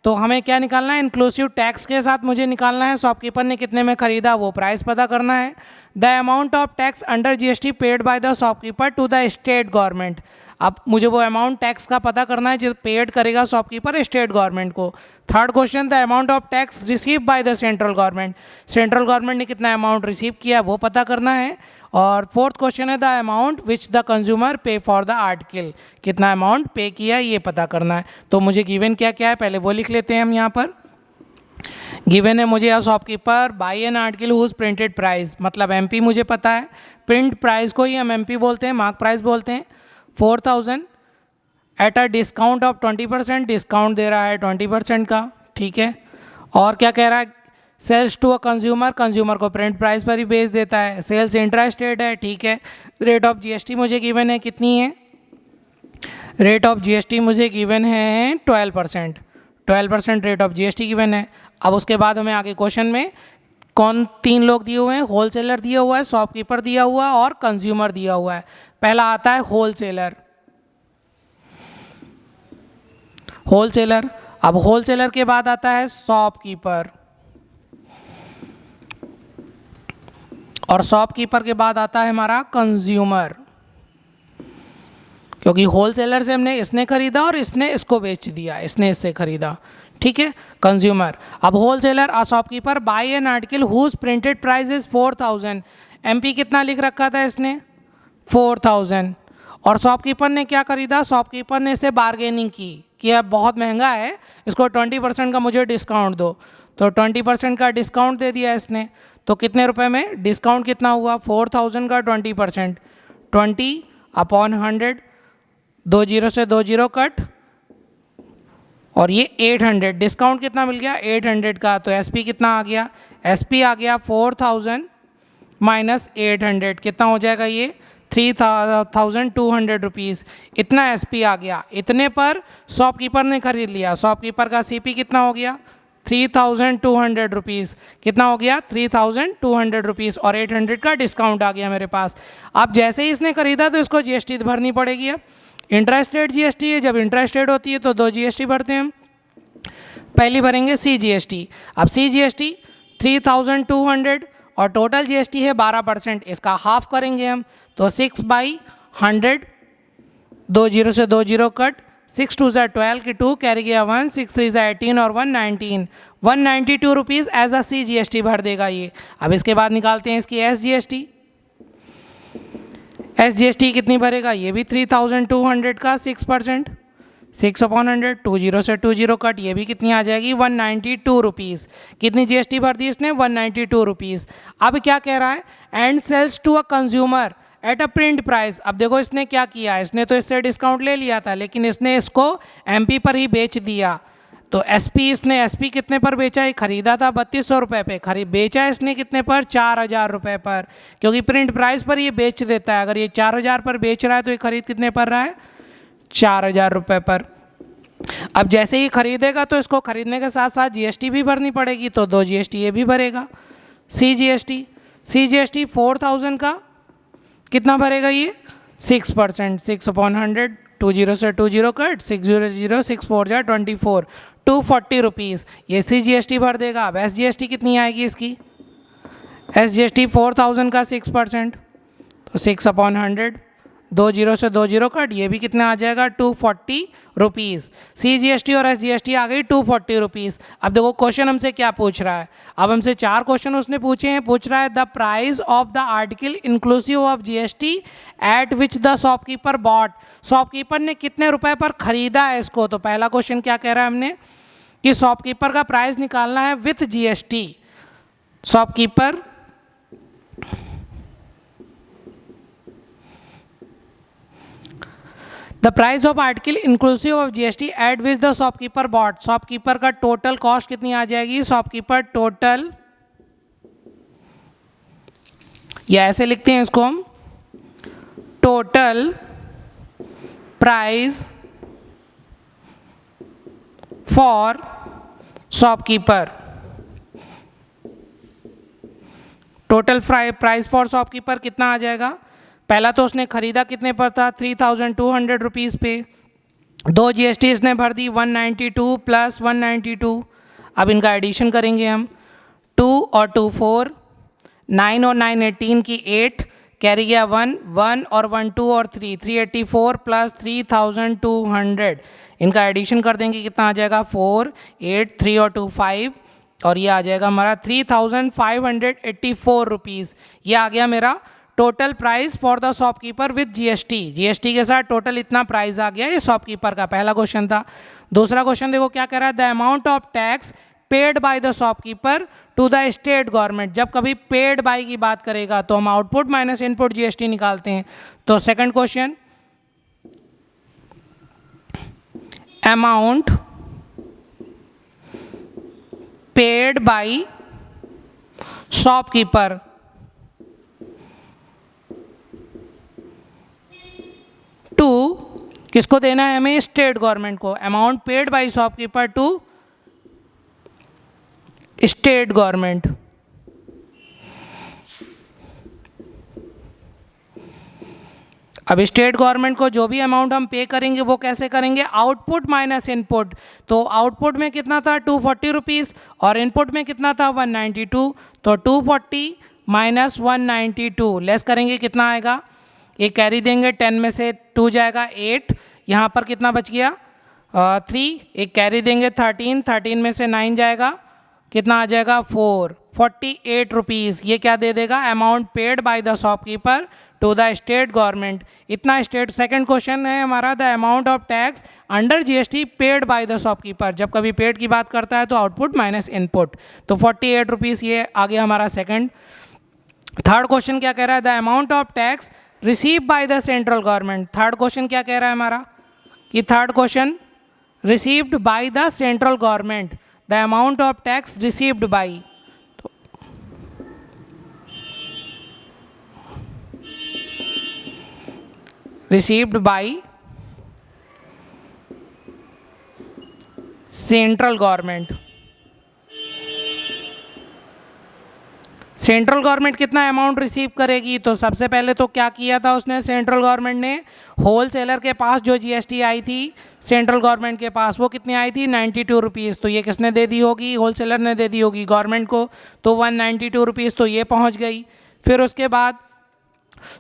तो हमें क्या निकालना है, इंक्लूसिव टैक्स के साथ मुझे निकालना है शॉपकीपर ने कितने में खरीदा, वो प्राइस पता करना है। The amount of tax under GST paid by the shopkeeper to the state government. अब मुझे वो अमाउंट टैक्स का पता करना है जो पेड करेगा शॉपकीपर स्टेट गवर्नमेंट को। Third question, the amount of tax receive by the central government, central government ने कितना अमाउंट रिसीव किया वो पता करना है। और फोर्थ क्वेश्चन है the amount which the consumer pay for the article, कितना अमाउंट पे किया ये पता करना है। तो मुझे गिवन क्या क्या है पहले वो लिख लेते हैं हम यहाँ पर। गिवन है मुझे a shopkeeper buy an article whose printed price, मतलब एमपी मुझे पता है, प्रिंट प्राइस को ही हम एमपी बोलते हैं, मार्क प्राइस बोलते हैं। 4,000 at a discount of 20%, discount दे रहा है 20% का, ठीक है। और क्या कह रहा है, sells to a consumer, consumer को प्रिंट प्राइस पर ही बेच देता है, सेल्स इंट्रा स्टेट है, ठीक है। रेट ऑफ जीएसटी मुझे गिवन है, कितनी है, रेट ऑफ जीएसटी मुझे गिवन है 12% रेट ऑफ जीएसटी गिवन है। अब उसके बाद हमें आगे क्वेश्चन में कौन 3 लोग दिए हुए हैं, होलसेलर दिया हुआ है, शॉपकीपर दिया हुआ है और कंज्यूमर दिया हुआ है। पहला आता है होलसेलर, अब होलसेलर के बाद आता है शॉपकीपर और शॉपकीपर के बाद आता है हमारा कंज्यूमर, क्योंकि होलसेलर से हमने इसने खरीदा और इसने इसको बेच दिया, इसने इससे खरीदा, ठीक है। कंज्यूमर, अब wholesaler a shopkeeper buy an article whose printed price is 4,000, MP कितना लिख रखा था इसने 4,000, और शॉपकीपर ने क्या खरीदा, शॉपकीपर ने इसे बार्गेनिंग की कि अब बहुत महंगा है, इसको 20% का मुझे डिस्काउंट दो, तो 20% का डिस्काउंट दे दिया इसने। तो कितने रुपए में डिस्काउंट कितना हुआ, 4,000 का 20%, 20 अपॉन 100, 2 जीरो से 2 जीरो कट, और ये 800, डिस्काउंट कितना मिल गया 800 का, तो एसपी कितना आ गया, एसपी आ गया 4,000 माइनस 800, कितना हो जाएगा ये 3,200 रुपीज़, इतना एसपी आ गया। इतने पर शॉपकीपर ने खरीद लिया, शॉपकीपर का सीपी कितना हो गया 3,200 रुपीज़, कितना हो गया 3,200 रुपीज़, और 800 का डिस्काउंट आ गया मेरे पास। अब जैसे ही इसने खरीदा तो इसको जीएसटी भरनी पड़ेगी। अब इंट्रा स्टेट जीएसटी है, जब इंट्रा स्टेट होती है तो 2 जीएसटी भरते हैं हम। पहली भरेंगे सी जीएसटी, अब सी जीएसटी 3,200 और टोटल जीएसटी है 12%, इसका हाफ करेंगे हम, तो 6/100, 2 जीरो से 2 जीरो कट, 6 2 ज़ा 12 की 2 कैरी गया 1, 6 3 ज़ा 18 और 192 rupees as a C GST भर देगा ये। अब इसके बाद निकालते हैं इसकी एस जीएसटी, एस जीएसटी कितनी भरेगा, ये भी 3,200 का 6%, 6 अपॉन 100, 20 से 20 कट, ये भी कितनी आ जाएगी 192 रुपीज़। कितनी जीएसटी भर दी इसने 192 रुपीज़। अब क्या कह रहा है, and sells to a consumer at a print price. अब देखो इसने क्या किया, इसने तो इससे डिस्काउंट ले लिया था लेकिन इसने इसको एमपी पर ही बेच दिया। तो एसपी, इसने एसपी कितने पर बेचा है, खरीदा था 3200 रुपये पे, बेचा है इसने कितने पर 4000 रुपये पर, क्योंकि प्रिंट प्राइस पर ये बेच देता है। अगर ये 4000 पर बेच रहा है तो ये खरीद कितने पर रहा है 4000 रुपये पर। अब जैसे ही खरीदेगा तो इसको खरीदने के साथ साथ जीएसटी भी भरनी पड़ेगी, तो 2 जीएसटी ये भी भरेगा। सीजीएसटी 4000 का कितना भरेगा ये 6%, 6 अपॉन 100, 20 से 20 कट, 600, 6 4 जा 24, 240 रुपीज़ ये सीजीएसटी भर देगा। अब एसजीएसटी कितनी आएगी इसकी, एसजीएसटी 4000 का 6%, तो 6 अपॉन 100, 20 से 20 कट, ये भी कितना आ जाएगा 240 रुपीज़। सीजीएसटी और एसजीएसटी आ गई 240 रुपीज़। अब देखो क्वेश्चन हमसे क्या पूछ रहा है, अब हमसे 4 क्वेश्चन उसने पूछे हैं। पूछ रहा है the price of the article inclusive of GST at which the shopkeeper bot. Shopkeeper ने कितने रुपए पर खरीदा है इसको। तो पहला क्वेश्चन क्या कह रहा है हमने कि शॉपकीपर का प्राइस निकालना है with GST. Shopkeeper the price of article inclusive of GST at which the shopkeeper bot. Shopkeeper का टोटल कॉस्ट कितनी आ जाएगी, शॉपकीपर टोटल, या ऐसे लिखते हैं इसको हम, total price for shopkeeper. Total price for shopkeeper कितना आ जाएगा। पहला तो उसने खरीदा कितने पर था 3200 रुपीज़ पे, 2 जीएसटी इसने भर दी 192 प्लस 192। अब इनका एडिशन करेंगे हम, 2 और 2 4, 9 और 9 18 की 8, कैरी गया 1, 1 और 1 2 और 3, 384 प्लस 3200। इनका एडिशन कर देंगे कितना आ जाएगा 4, 8, 3 और 2 5, और ये आ जाएगा हमारा 3584 रुपीज़। ये आ गया मेरा total price for the shopkeeper with GST. GST के साथ टोटल इतना प्राइस आ गया ये शॉपकीपर का। पहला क्वेश्चन था। दूसरा क्वेश्चन देखो क्या कह रहा है, the amount of tax paid by the shopkeeper to the state government. जब कभी पेड बाय की बात करेगा तो हम आउटपुट माइनस इनपुट जीएसटी निकालते हैं। तो second question, amount paid by shopkeeper to, किसको देना है हमें, स्टेट गवर्नमेंट को। Amount paid by shopkeeper to state government. अब स्टेट गवर्नमेंट को जो भी अमाउंट हम पे करेंगे वो कैसे करेंगे, आउटपुट माइनस इनपुट। तो आउटपुट में कितना था 240 रुपीज़ और इनपुट में कितना था 192, तो 240 माइनस 192 लेस करेंगे कितना आएगा, ये कैरी देंगे 10 में से 2 जाएगा 8, यहाँ पर कितना बच गया 3, एक कैरी देंगे 13, 13 में से 9 जाएगा कितना आ जाएगा 4, 48 रुपीज़। ये क्या दे देगा, amount paid by the shopkeeper to the state government. इतना स्टेट। सेकंड क्वेश्चन है हमारा, the amount of tax under GST paid by the shopkeeper. जब कभी पेड की बात करता है तो आउटपुट माइनस इनपुट, तो 48 रुपीज़ ये आ गया हमारा सेकंड। थर्ड क्वेश्चन क्या कह रहा है, the amount of tax receive by the central government. Third question क्या कह रहा है हमारा कि third question received by the central government, the amount of tax received by. Received by central government. Central government कितना अमाउंट रिसीव करेगी, तो सबसे पहले तो क्या किया था उसने, सेंट्रल गवर्नमेंट ने होलसेलर के पास जो जीएसटी आई थी सेंट्रल गवर्नमेंट के पास, वो कितनी आई थी 92 रुपीज़। तो ये किसने दे दी होगी, होलसेलर ने दे दी होगी गवर्नमेंट को, तो 192 रुपीज़ तो ये पहुंच गई। फिर उसके बाद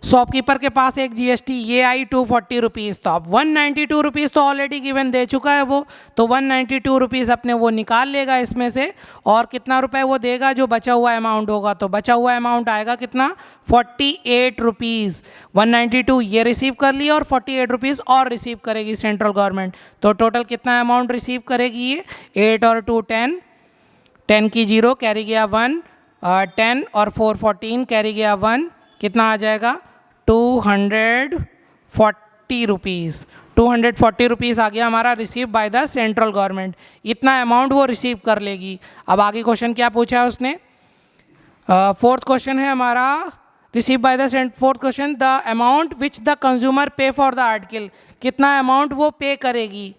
शॉपकीपर के पास एक जीएसटी ये आई 240 रुपीज़, तो अब 192 रुपीज़ तो ऑलरेडी गिवन दे चुका है वो, तो 192 रुपीज़ अपने वो निकाल लेगा इसमें से, और कितना रुपए वो देगा, जो बचा हुआ अमाउंट होगा, तो बचा हुआ अमाउंट आएगा कितना, 48 रुपीज़। 192 ये रिसीव कर लिया और 48 रुपीज़ और रिसीव करेगी सेंट्रल गवर्नमेंट, तो टोटल कितना अमाउंट रिसीव करेगी ये, 8 और 2 10, 10 की 0 कैरी गया 1, 10 और 4 14 कैरी गया 1, कितना आ जाएगा 240 रुपीज़। 240 रुपीज़ आ गया हमारा receive by the central government, इतना अमाउंट वो रिसीव कर लेगी। अब आगे क्वेश्चन क्या पूछा है उसने, फोर्थ क्वेश्चन है हमारा, receive by the fourth question, the amount which the consumer pay for the article, कितना अमाउंट वो पे करेगी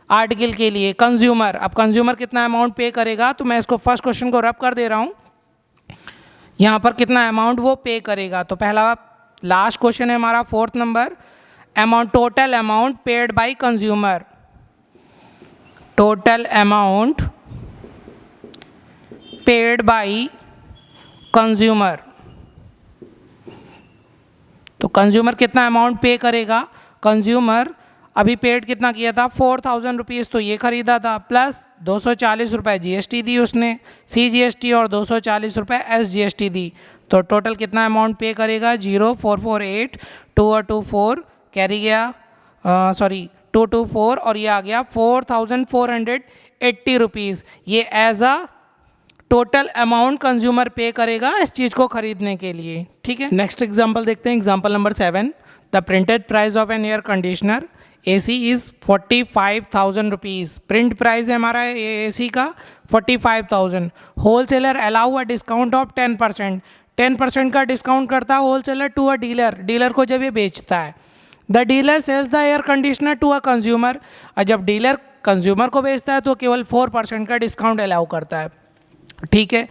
आर्टिकल के लिए कंज्यूमर। अब कंज्यूमर कितना अमाउंट पे करेगा, तो मैं इसको फर्स्ट क्वेश्चन को रब कर दे रहा हूँ, यहाँ पर कितना अमाउंट वो पे करेगा। तो पहला लास्ट क्वेश्चन है हमारा fourth number, amount total amount paid by consumer, total amount paid by consumer. तो कंज्यूमर कितना अमाउंट पे करेगा, कंज्यूमर अभी पेड कितना किया था 4000 रुपीज़, तो ये खरीदा था, प्लस 240 रुपये जीएसटी दी उसने, CGST, और 240 रुपये SGST दी, तो टोटल कितना अमाउंट पे करेगा 0448, 2 और 2 4 कैरी गया, सॉरी 2 2 4, और ये आ गया 4480 रुपीज़। ये as a total amount consumer pay करेगा इस चीज़ को खरीदने के लिए। ठीक है, नेक्स्ट एग्जांपल देखते हैं, example number 7, the printed price of an air conditioner AC is 45,000 rupees. Print price है हमारा AC का 45,000। Wholesaler allow a discount of 10%, 10% का डिस्काउंट करता है wholesaler to a dealer, dealer को जब ये बेचता है। The dealer sells the air conditioner to a consumer, और जब डीलर कंज्यूमर को बेचता है तो केवल 4% का डिस्काउंट अलाउ करता है। ठीक है,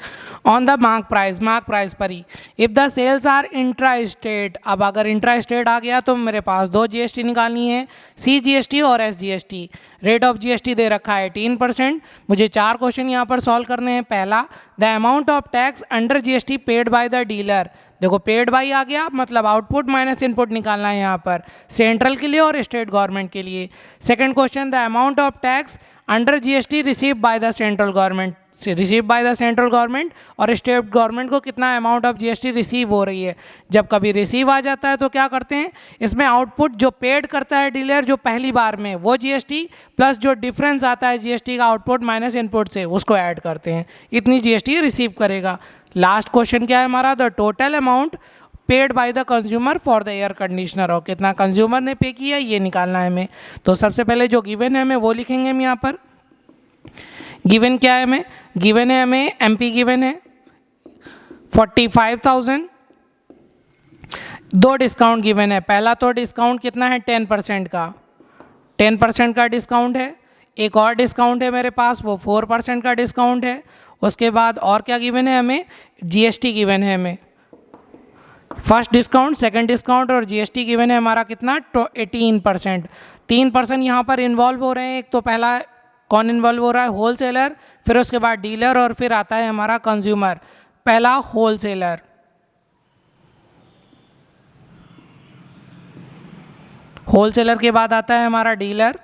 ऑन द मार्क प्राइस पर ही, if the sales are intra state, अब अगर इंट्रा स्टेट आ गया तो मेरे पास 2 GST निकालनी है, CGST और SGST। रेट ऑफ GST दे रखा है 18%। मुझे 4 क्वेश्चन यहाँ पर सॉल्व करने हैं। पहला, the amount of tax under GST paid by the dealer, देखो पेड बाई आ गया, मतलब आउटपुट माइनस इनपुट निकालना है यहाँ पर, सेंट्रल के लिए और स्टेट गवर्नमेंट के लिए। Second question, the amount of tax under GST receive by the central government, receive by the central government, और स्टेट गवर्नमेंट को कितना अमाउंट ऑफ GST रिसीव हो रही है। जब कभी रिसीव आ जाता है तो क्या करते हैं, इसमें आउटपुट जो पेड करता है डीलर जो पहली बार में, वो GST प्लस जो डिफरेंस आता है GST का आउटपुट माइनस इनपुट से, उसको ऐड करते हैं, इतनी GST रिसीव करेगा। लास्ट क्वेश्चन क्या है हमारा, the total amount paid by the consumer for the air conditioner, और कितना कंज्यूमर ने पे किया ये निकालना है हमें। तो सबसे पहले जो गिवन है हमें वो लिखेंगे हम यहाँ पर। गिवन क्या है हमें, गिवन है हमें MP गिवन है 45,000, 2 डिस्काउंट गिवन है। पहला तो डिस्काउंट कितना है 10% का, 10% का डिस्काउंट है। एक और डिस्काउंट है मेरे पास, वो 4% का डिस्काउंट है। उसके बाद और क्या गिवन है हमें, GST गिवन है हमें, फर्स्ट डिस्काउंट, सेकंड डिस्काउंट और GST गिवन है हमारा कितना 18%। 3% यहाँ पर इन्वॉल्व हो रहे हैं। एक तो पहला कौन इन्वॉल्व हो रहा है, होल सेलर, फिर उसके बाद डीलर, और फिर आता है हमारा कंज्यूमर। पहला होल सेलर, होल सेलर के बाद आता है हमारा डीलर,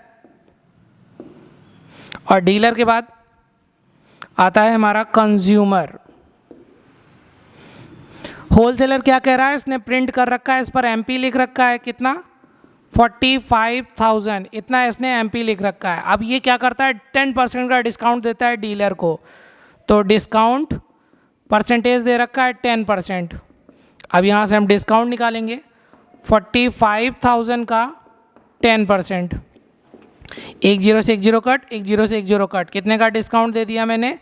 और डीलर के बाद आता है हमारा कंज्यूमर। होलसेलर क्या कह रहा है, इसने प्रिंट कर रखा है, इस पर MP लिख रखा है कितना 45,000, इतना इसने MP लिख रखा है। अब ये क्या करता है 10% का डिस्काउंट देता है डीलर को, तो डिस्काउंट परसेंटेज दे रखा है 10%। अब यहाँ से हम डिस्काउंट निकालेंगे 45,000 का 10%, 1 0 से 1 0 कट, 1 0 से 1 0 कट, कितने का डिस्काउंट दे दिया मैंने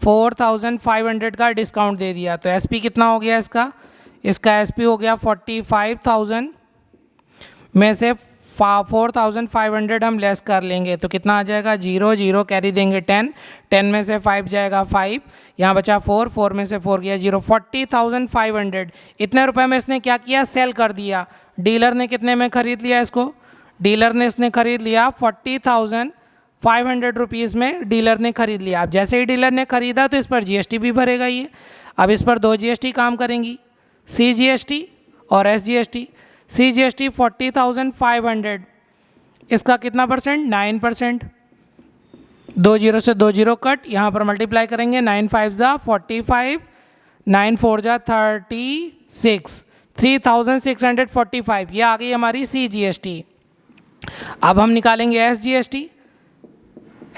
4,500 का डिस्काउंट दे दिया। तो SP कितना हो गया इसका, इसका SP हो गया 45,000 में से 4,500 हम लेस कर लेंगे, तो कितना आ जाएगा 0 0 कैरी देंगे 10, 10 में से 5 जाएगा 5, यहाँ बचा 4, 4 में से 4 गया 0, 40,500। इतने रुपए में इसने क्या किया, सेल कर दिया। डीलर ने कितने में ख़रीद लिया इसको, डीलर ने इसने ख़रीद लिया 40,500 रुपीज़ में डीलर ने ख़रीद लिया। अब जैसे ही डीलर ने ख़रीदा तो इस पर GST भी भरेगा ये। अब इस पर 2 GST काम करेंगी, CGST और SGST। CGST 40,500, इसका कितना परसेंट? 9%। 2 जीरो से 2 जीरो कट, यहाँ पर मल्टीप्लाई करेंगे, 9 5 जा 45, 9 4 जा 36, 3,645, ये आ गई हमारी CGST। अब हम निकालेंगे SGST।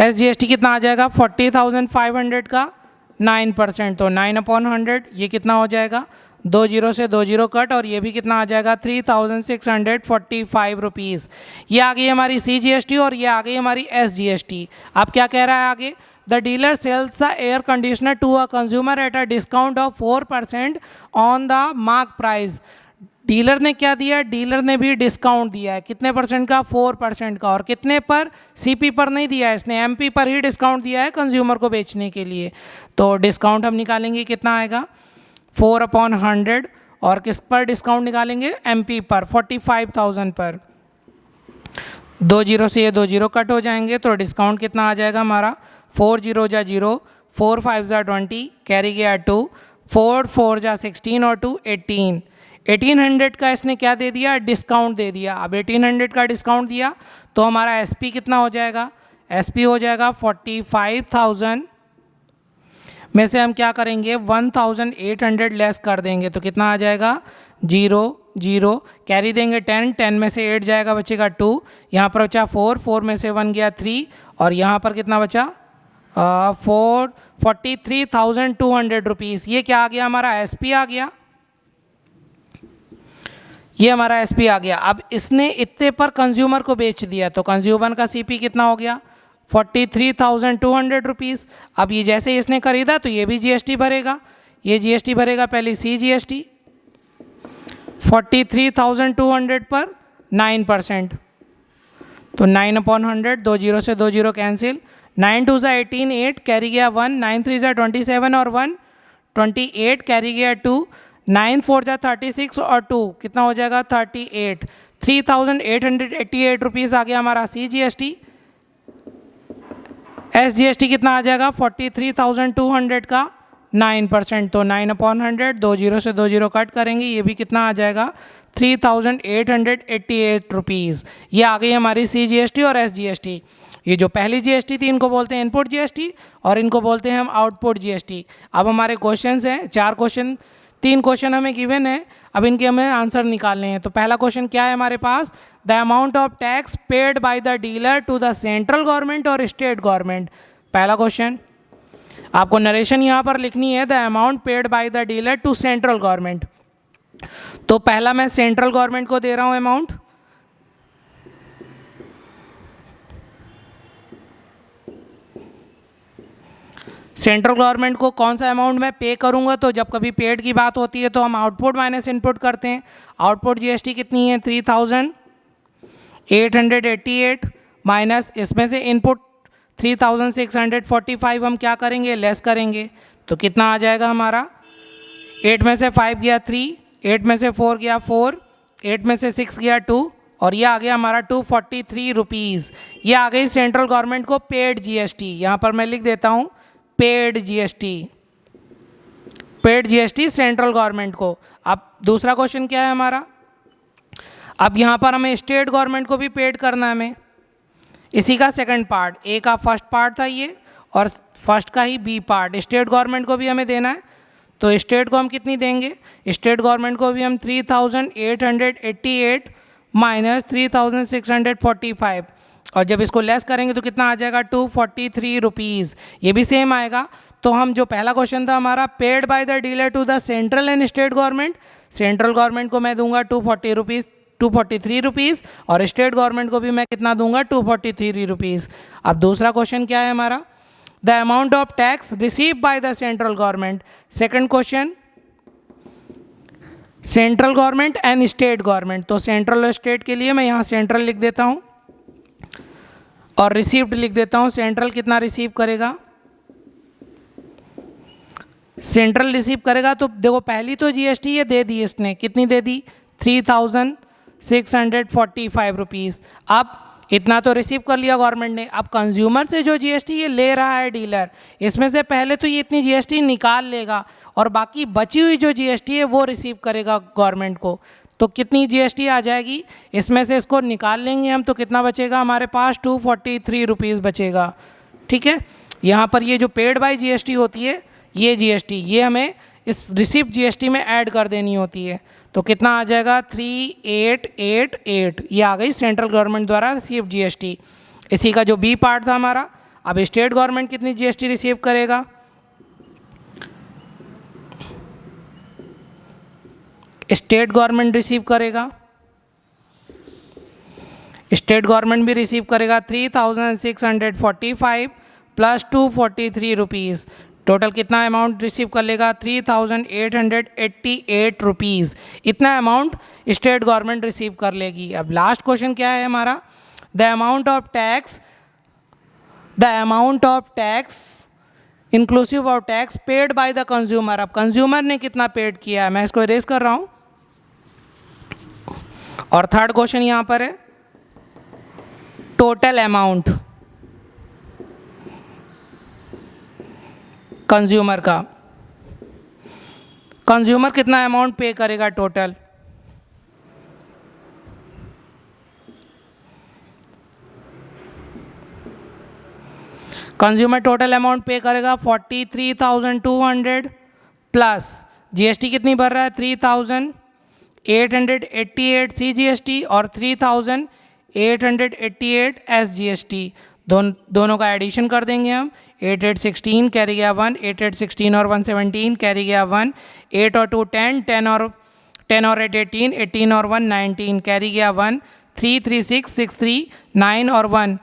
SGST कितना आ जाएगा? 40,500 का 9%, तो 9/100, ये कितना हो जाएगा? 2 जीरो से 2 जीरो कट, और ये भी कितना आ जाएगा? 3,645 रुपीज़। ये आ गई हमारी CGST और ये आ गई हमारी SGST। अब क्या कह रहा है आगे? The dealer sells the air conditioner to a consumer at a discount of 4% on the mark price. Dealer ने क्या दिया? डीलर ने भी डिस्काउंट दिया है। कितने परसेंट का? 4% का। और कितने पर? CP पर नहीं दिया है इसने, MP पर ही डिस्काउंट दिया है कंज्यूमर को बेचने के लिए। तो डिस्काउंट हम निकालेंगे, कितना आएगा? 4/100। और किस पर डिस्काउंट निकालेंगे? MP पर, 45,000 पर। 2 जीरो से ये 2 जीरो कट हो जाएंगे, तो डिस्काउंट कितना आ जाएगा हमारा? 4 जीरो जा 0, 4 5 जा 20, कैरी गया 2, 4 4 जा 16 और 2 18। 1800 का इसने क्या दे दिया? डिस्काउंट दे दिया। अब 1800 का डिस्काउंट दिया तो हमारा SP कितना हो जाएगा? SP हो जाएगा 45,000 में से हम क्या करेंगे? 1,800 लेस कर देंगे, तो कितना आ जाएगा? 0 0, कैरी देंगे 10, 10 में से 8 जाएगा, बचेगा 2, यहाँ पर बचा 4, 4 में से 1 गया 3, और यहाँ पर कितना बचा? 43,200 रुपीज़। ये क्या आ गया? हमारा SP आ गया। ये हमारा SP आ गया। अब इसने इतने पर कंज्यूमर को बेच दिया, तो कंज्यूमर का CP कितना हो गया? 43,200 रुपीज़। अब ये जैसे इसने खरीदा तो ये भी GST भरेगा, ये GST भरेगा पहले CGST। 43,200 पर 9%, तो 9/100, 2 जीरो से 2 जीरो कैंसिल, 9 2 जा 18, 8 कैरी गया 1, 9 3 जा 27 और 1 28, कैरी गया 2, 9 4 जा 36 और 2 कितना हो जाएगा? 38। 3,888 रुपीज़ आ गया हमारा CGST। SGST कितना आ जाएगा? 43,200 का 9%, तो 9/100, 2 जीरो से 2 जीरो कट करेंगे, ये भी कितना आ जाएगा? 3,888 रुपीज़। ये आ गई हमारी CGST और SGST। ये जो पहली GST थी इनको बोलते हैं इनपुट GST और इनको बोलते हैं हम आउटपुट GST। अब हमारे क्वेश्चंस हैं, 4 क्वेश्चन, 3 क्वेश्चन हमें गिवन है, अब इनके हमें आंसर निकालने हैं। तो पहला क्वेश्चन क्या है हमारे पास? The amount of tax paid by the dealer to the central government और स्टेट गवर्नमेंट। पहला क्वेश्चन, आपको नरेशन यहाँ पर लिखनी है, the amount paid by the dealer to central government. तो पहला मैं सेंट्रल गवर्नमेंट को दे रहा हूँ अमाउंट, सेंट्रल गवर्नमेंट को कौन सा अमाउंट मैं पे करूंगा? तो जब कभी पेड की बात होती है तो हम आउटपुट माइनस इनपुट करते हैं। आउटपुट GST कितनी है? 3,888 माइनस इसमें से इनपुट 3,645 हम क्या करेंगे? लेस करेंगे, तो कितना आ जाएगा हमारा? 8 में से 5 गया 3, 8 में से 4 गया 4, 8 में से 6 गया 2, और ये आ गया हमारा 243 रुपीज़। ये आ गई सेंट्रल गवर्नमेंट को पेड GST। यहाँ पर मैं लिख देता हूँ paid GST, paid GST central government को। अब दूसरा क्वेश्चन क्या है हमारा? अब यहाँ पर हमें स्टेट गवर्नमेंट को भी पेड करना है हमें, इसी का सेकंड पार्ट। ए का फर्स्ट पार्ट था ये, और फर्स्ट का ही B पार्ट स्टेट गवर्नमेंट को भी हमें देना है। तो स्टेट को हम कितनी देंगे? स्टेट गवर्नमेंट को भी हम 3,888 माइनस 3,645, और जब इसको लेस करेंगे तो कितना आ जाएगा? 243 रुपीज़। ये भी सेम आएगा। तो हम जो पहला क्वेश्चन था हमारा, paid by the dealer to the central and state government, central government को मैं दूंगा 243 रुपीज़, और स्टेट गवर्नमेंट को भी मैं कितना दूंगा? 243 रुपीज़। अब दूसरा क्वेश्चन क्या है हमारा? The amount of tax receive by the central government. Second question, central government and state government. तो सेंट्रल और स्टेट के लिए मैं यहाँ सेंट्रल लिख देता हूँ और रिसीव्ड लिख देता हूँ। सेंट्रल कितना रिसीव करेगा? सेंट्रल रिसीव करेगा तो देखो पहली तो GST ये दे दी इसने, कितनी दे दी? 3,645 रुपीज़। अब इतना तो रिसीव कर लिया गवर्नमेंट ने। अब कंज्यूमर से जो जीएसटी ये ले रहा है डीलर, इसमें से पहले तो ये इतनी जीएसटी निकाल लेगा और बाकी बची हुई जो जीएसटी है वो रिसीव करेगा गवर्नमेंट को। तो कितनी जीएसटी आ जाएगी, इसमें से इसको निकाल लेंगे हम तो कितना बचेगा हमारे पास 243 रुपीज़ बचेगा। ठीक है, यहाँ पर ये जो पेड बाय जीएसटी होती है ये जीएसटी ये हमें इस रिसिप्ट जीएसटी में ऐड कर देनी होती है। तो कितना आ जाएगा 3888, ये आ गई सेंट्रल गवर्नमेंट द्वारा रिसीव जीएसटी। इसी का जो बी पार्ट था हमारा, अब स्टेट गवर्नमेंट कितनी जीएसटी रिसीव करेगा, स्टेट गवर्नमेंट रिसीव करेगा, स्टेट गवर्नमेंट भी रिसीव करेगा 3645 प्लस 243 रुपीज़। टोटल कितना अमाउंट रिसीव कर लेगा 3888 रुपीज़। इतना अमाउंट स्टेट गवर्नमेंट रिसीव कर लेगी। अब लास्ट क्वेश्चन क्या है हमारा, the amount of tax inclusive of tax paid by the consumer. अब कंज्यूमर ने कितना पेड किया है, मैं इसको इरेज कर रहा हूँ। और थर्ड क्वेश्चन यहाँ पर है टोटल अमाउंट कंज्यूमर का, कंज्यूमर कितना अमाउंट पे करेगा टोटल। कंज्यूमर टोटल अमाउंट पे करेगा 43,200 प्लस जीएसटी कितनी भर रहा है 3,888 CGST और 3,888 SGST। दोनों का एडिशन कर देंगे हम। 8816 कैरी गया 1, 8816 और 117 कैरी गया 1, 8 और 2 10, 10 और 8 18, 18 और 1 19 कैरी गया 1, 3 3 6 6 3 9 और 1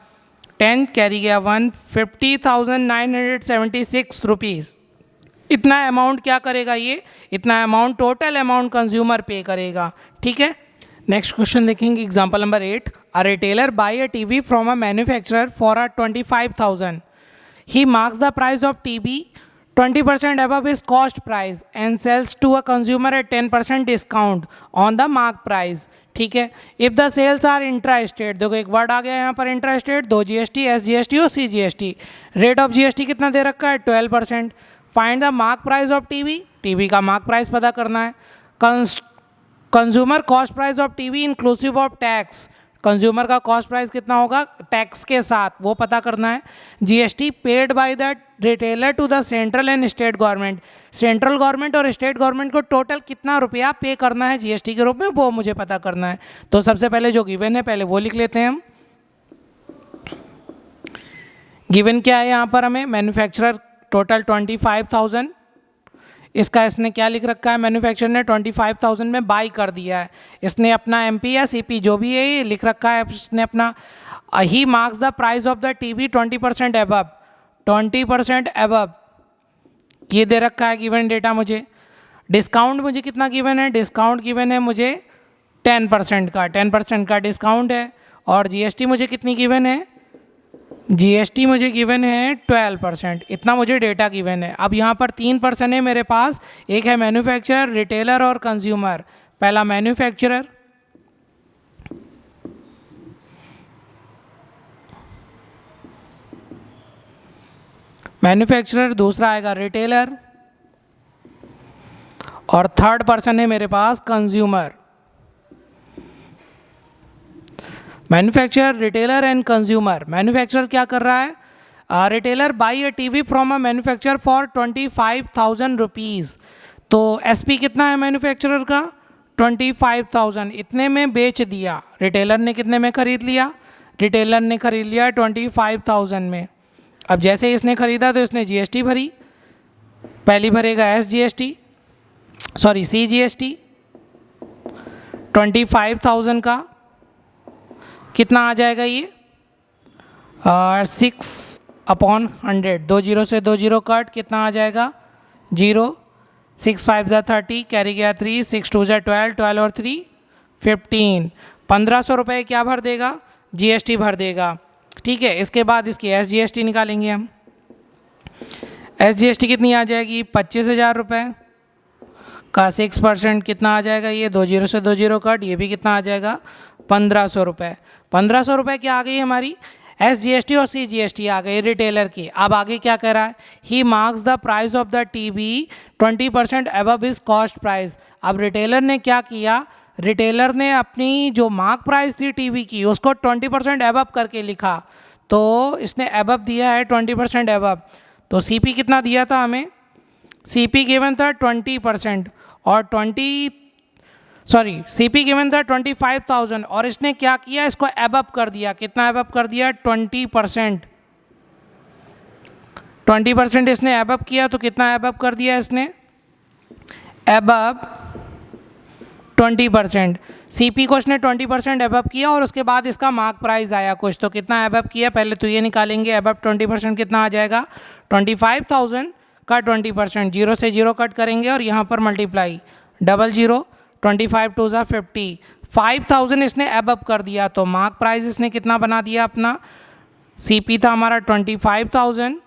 10 कैरी गया 1, 50,976 रुपीज़। इतना अमाउंट क्या करेगा ये, इतना amount total amount consumer pay करेगा। ठीक है, नेक्स्ट क्वेश्चन देखेंगे example number 8। A retailer buy a TV from a manufacturer for a 25,000. He marks the price of TV 20% above his cost price and sells to a consumer at 10% discount on the mark price. ठीक है, if the sales are intra state, देखो एक वर्ड आ गया यहाँ पर इंट्रा स्टेट, 2 GST SGST और CGST। रेट ऑफ GST कितना दे रखा है 12%। Find the mark price of TV का मार्क प्राइस पता करना है। Consumer cost price of TV inclusive of tax, consumer का कॉस्ट प्राइस कितना होगा टैक्स के साथ, वो पता करना है। GST paid by the retailer to the central and state government, central government और स्टेट गवर्नमेंट को टोटल कितना रुपया पे करना है जीएसटी के रूप में, वो मुझे पता करना है। तो सबसे पहले जो गिवन है पहले वो लिख लेते हैं हम। गिवन क्या है यहाँ पर हमें, मैन्युफैक्चरर टोटल 25,000, इसका इसने क्या लिख रखा है, मैन्युफैक्चरर ने 25,000 में बाई कर दिया है। इसने अपना एमपी या सीपी जो भी है ये लिख रखा है इसने अपना। He marks the price of the TV 20% above, 20% above ये दे रखा है गिवन डेटा मुझे। डिस्काउंट मुझे कितना गिवन है, डिस्काउंट गिवन है मुझे 10% का, 10% का डिस्काउंट है। और जीएसटी मुझे कितनी गिवन है, जीएसटी मुझे गिवन है 12%। इतना मुझे डेटा गिवन है। अब यहाँ पर 3 पर्सन है मेरे पास, एक है मैन्युफैक्चरर, रिटेलर और कंज्यूमर। पहला मैन्युफैक्चरर, दूसरा आएगा रिटेलर और थर्ड पर्सन है मेरे पास consumer. Manufacturer, retailer and consumer. Manufacturer क्या कर रहा है, retailer buy a TV from a manufacturer for 25,000 rupees. तो एसपी कितना है मैन्युफैक्चरर का 25,000, इतने में बेच दिया। रिटेलर ने कितने में खरीद लिया, रिटेलर ने खरीद लिया 25,000 में। अब जैसे इसने खरीदा तो इसने जीएसटी भरी, पहली भरेगा CGST 25,000 का कितना आ जाएगा ये 6/100, 2 जीरो से 2 जीरो कट, कितना आ जाएगा 0, 6 5 ज़ा 30 कैरी गया 3, 6 2 ज़ा 12, 12 और 3 15, 1,500 रुपये क्या भर देगा, जीएसटी भर देगा। ठीक है, इसके बाद इसकी SGST निकालेंगे हम। SGST कितनी आ जाएगी 25,000 रुपये का 6% कितना आ जाएगा ये, 2 जीरो से 2 जीरो कट, ये भी कितना आ जाएगा 1500 रुपये। 1500 रुपये क्या आ गई हमारी SGST और CGST आ गई रिटेलर की। अब आगे क्या कह रहा है, he marks the price of the TV 20% above his cost price. अब रिटेलर ने क्या किया, रिटेलर ने अपनी जो मार्क प्राइस थी टीवी की उसको 20% अबव करके लिखा, तो इसने अबव दिया है 20% अबव। तो CP कितना दिया था हमें, CP गिवन था 20% और CP गिवन था 25,000 और इसने क्या किया, इसको अबव कर दिया। कितना अबव कर दिया, 20%। 20% इसने अबव किया, तो कितना अबव कर दिया इसने, अबव 20%। CP को इसने 20% अबव किया और उसके बाद इसका मार्क प्राइस आया कुछ, तो कितना अबव किया, पहले तो ये निकालेंगे। अबव 20% कितना आ जाएगा, 25,000 का 20%, 0 से 0 कट करेंगे और यहाँ पर मल्टीप्लाई, 00, 25 2 ज़ा 50, 5,000 इसने अबव कर दिया, तो मार्क प्राइस इसने कितना बना दिया अपना, CP था हमारा 25,000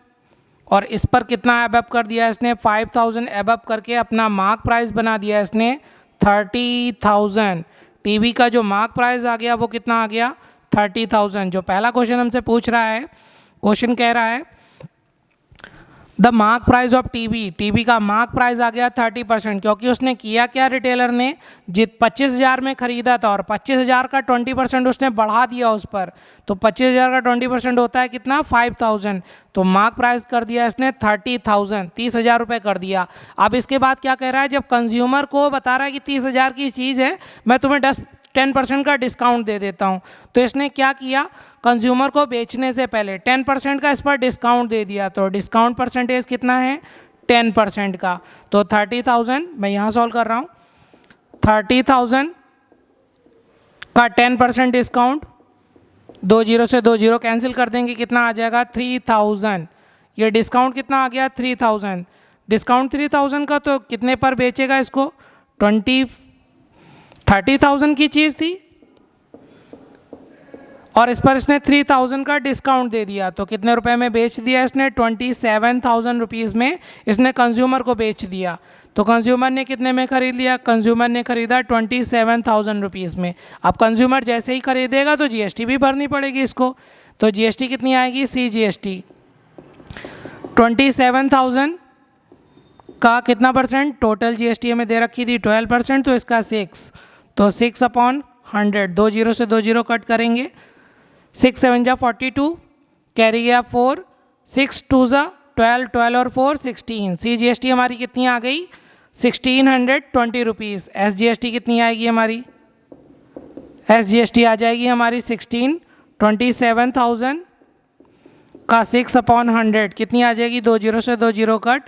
और इस पर कितना अबव कर दिया इसने, 5,000 अबव करके अपना मार्क प्राइस बना दिया इसने 30,000। टीवी का जो मार्क प्राइस आ गया वो कितना आ गया, 30,000। जो पहला क्वेश्चन हमसे पूछ रहा है, क्वेश्चन कह रहा है the mark price of TV का मार्क प्राइस आ गया 30%, क्योंकि उसने किया क्या, रिटेलर ने 25,000 में ख़रीदा था और 25,000 का 20% उसने बढ़ा दिया उस पर, तो 25,000 का 20% होता है कितना, 5,000। तो मार्क प्राइस कर दिया इसने 30,000, 30,000 रुपये कर दिया। अब इसके बाद क्या कह रहा है, जब कंज्यूमर को बता रहा है कि 30,000 की चीज़ है, मैं तुम्हें 10% का डिस्काउंट दे देता हूँ, तो इसने क्या किया, कंज्यूमर को बेचने से पहले 10% का इस पर डिस्काउंट दे दिया। तो डिस्काउंट परसेंटेज कितना है, 10% का। तो 30,000 मैं यहाँ सॉल्व कर रहा हूँ, 30,000 का 10% डिस्काउंट, 2 0 से 2 0 कैंसिल कर देंगे, कितना आ जाएगा 3,000। ये डिस्काउंट कितना आ गया 3,000, डिस्काउंट 3,000 का, तो कितने पर बेचेगा इसको, 30,000 की चीज़ थी और इस पर इसने 3,000 का डिस्काउंट दे दिया, तो कितने रुपए में बेच दिया इसने, 27,000 रुपीज़ में इसने कंज्यूमर को बेच दिया। तो कंज्यूमर ने कितने में ख़रीद लिया, कंज्यूमर ने ख़रीदा 27,000 रुपीज़ में। अब कंज्यूमर जैसे ही ख़रीदेगा तो GST भी भरनी पड़ेगी इसको, तो GST कितनी आएगी, CGST 27,000 का कितना परसेंट, टोटल GST हमें दे रखी थी 12%, तो इसका 6, तो 6/100, 2 0 से 2 0 कट करेंगे, 6 7 जा 42, कैरी गया 4, 6 2 जा 12, 12 और 4 16। CGST हमारी कितनी आ गई, 1,620 रुपीज़। SGST कितनी आएगी हमारी, SGST आ जाएगी हमारी 27,000 का 6/100 कितनी आ जाएगी, 2 0 से 2 0 कट,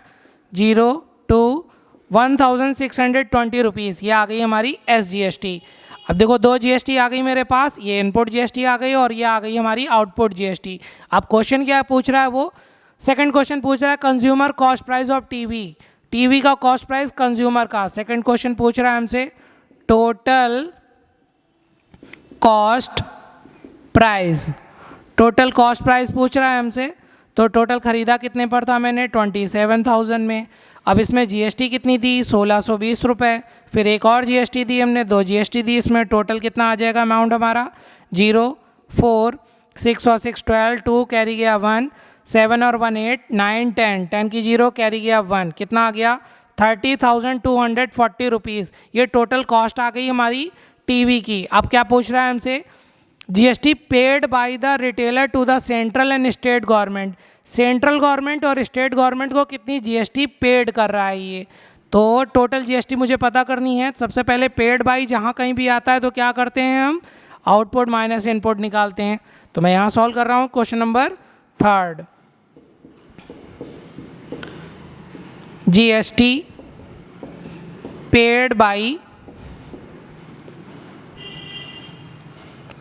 0 2 1,620 रुपीज़। ये आ गई हमारी SGST। अब देखो 2 GST आ गई मेरे पास, ये इनपुट GST आ गई और ये आ गई हमारी आउटपुट GST। अब क्वेश्चन क्या पूछ रहा है, वो सेकंड क्वेश्चन पूछ रहा है consumer cost price of TV का कॉस्ट प्राइस कंज्यूमर का। सेकंड क्वेश्चन पूछ रहा है हमसे total cost price, total cost price पूछ रहा है हमसे। तो टोटल ख़रीदा कितने पर था मैंने, 27,000 में। अब इसमें GST कितनी दी, 1,620 रुपये, फिर एक और GST दी हमने, 2 GST दी, इसमें टोटल कितना आ जाएगा अमाउंट हमारा, 0 4 6 और 6 12, 2 कैरी गया 1, 7 और 1 8 9 10, 10 की 0 कैरी गया 1, कितना आ गया 30,240 रुपीज़। ये टोटल कॉस्ट आ गई हमारी टीवी की। अब क्या पूछ रहा है हमसे, GST paid by the retailer to the central and state government. Central government और स्टेट गवर्नमेंट को कितनी GST पेड कर रहा है ये, तो टोटल GST मुझे पता करनी है। सबसे पहले पेड बाई जहाँ कहीं भी आता है तो क्या करते हैं हम, आउटपुट माइनस इनपुट निकालते हैं। तो मैं यहाँ सॉल्व कर रहा हूँ question number 3, GST paid by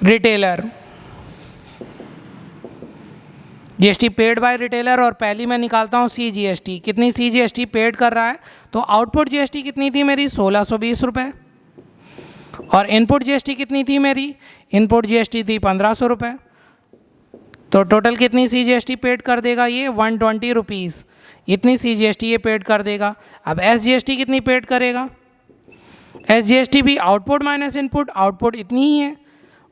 retailer, GST paid bye retailer, और पहली मैं निकालता हूँ CGST, कितनी CGST पेड कर रहा है। तो आउटपुट GST कितनी थी मेरी, 1,620 रुपये, और इनपुट GST कितनी थी मेरी, इनपुट GST थी 1,500 रुपये। तो टोटल कितनी CGST पेड कर देगा ये, 120 रुपीज़, इतनी CGST ये पेड कर देगा। अब SGST कितनी पेड करेगा, SGST भी आउटपुट माइनस इनपुट, आउटपुट इतनी ही है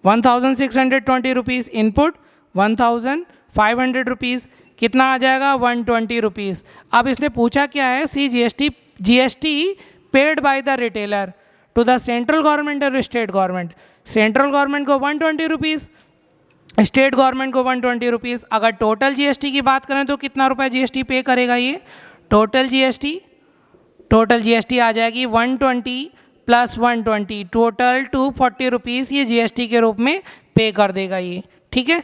1620 रुपीज़ इनपुट, 1500 रुपीज़, कितना आ जाएगा 120 रुपीज़। अब इसने पूछा क्या है, C GST paid by the retailer to the central government और स्टेट गवर्नमेंट। सेंट्रल गवर्नमेंट को 120 रुपीज़, स्टेट गवर्नमेंट को 120 रुपीज़। अगर टोटल जीएसटी की बात करें तो कितना रुपए जीएसटी पे करेगा ये, टोटल जीएसटी आ जाएगी 120 प्लस 120, टोटल 240 रुपीज़ ये जीएसटी के रूप में पे कर देगा ये, ठीक है।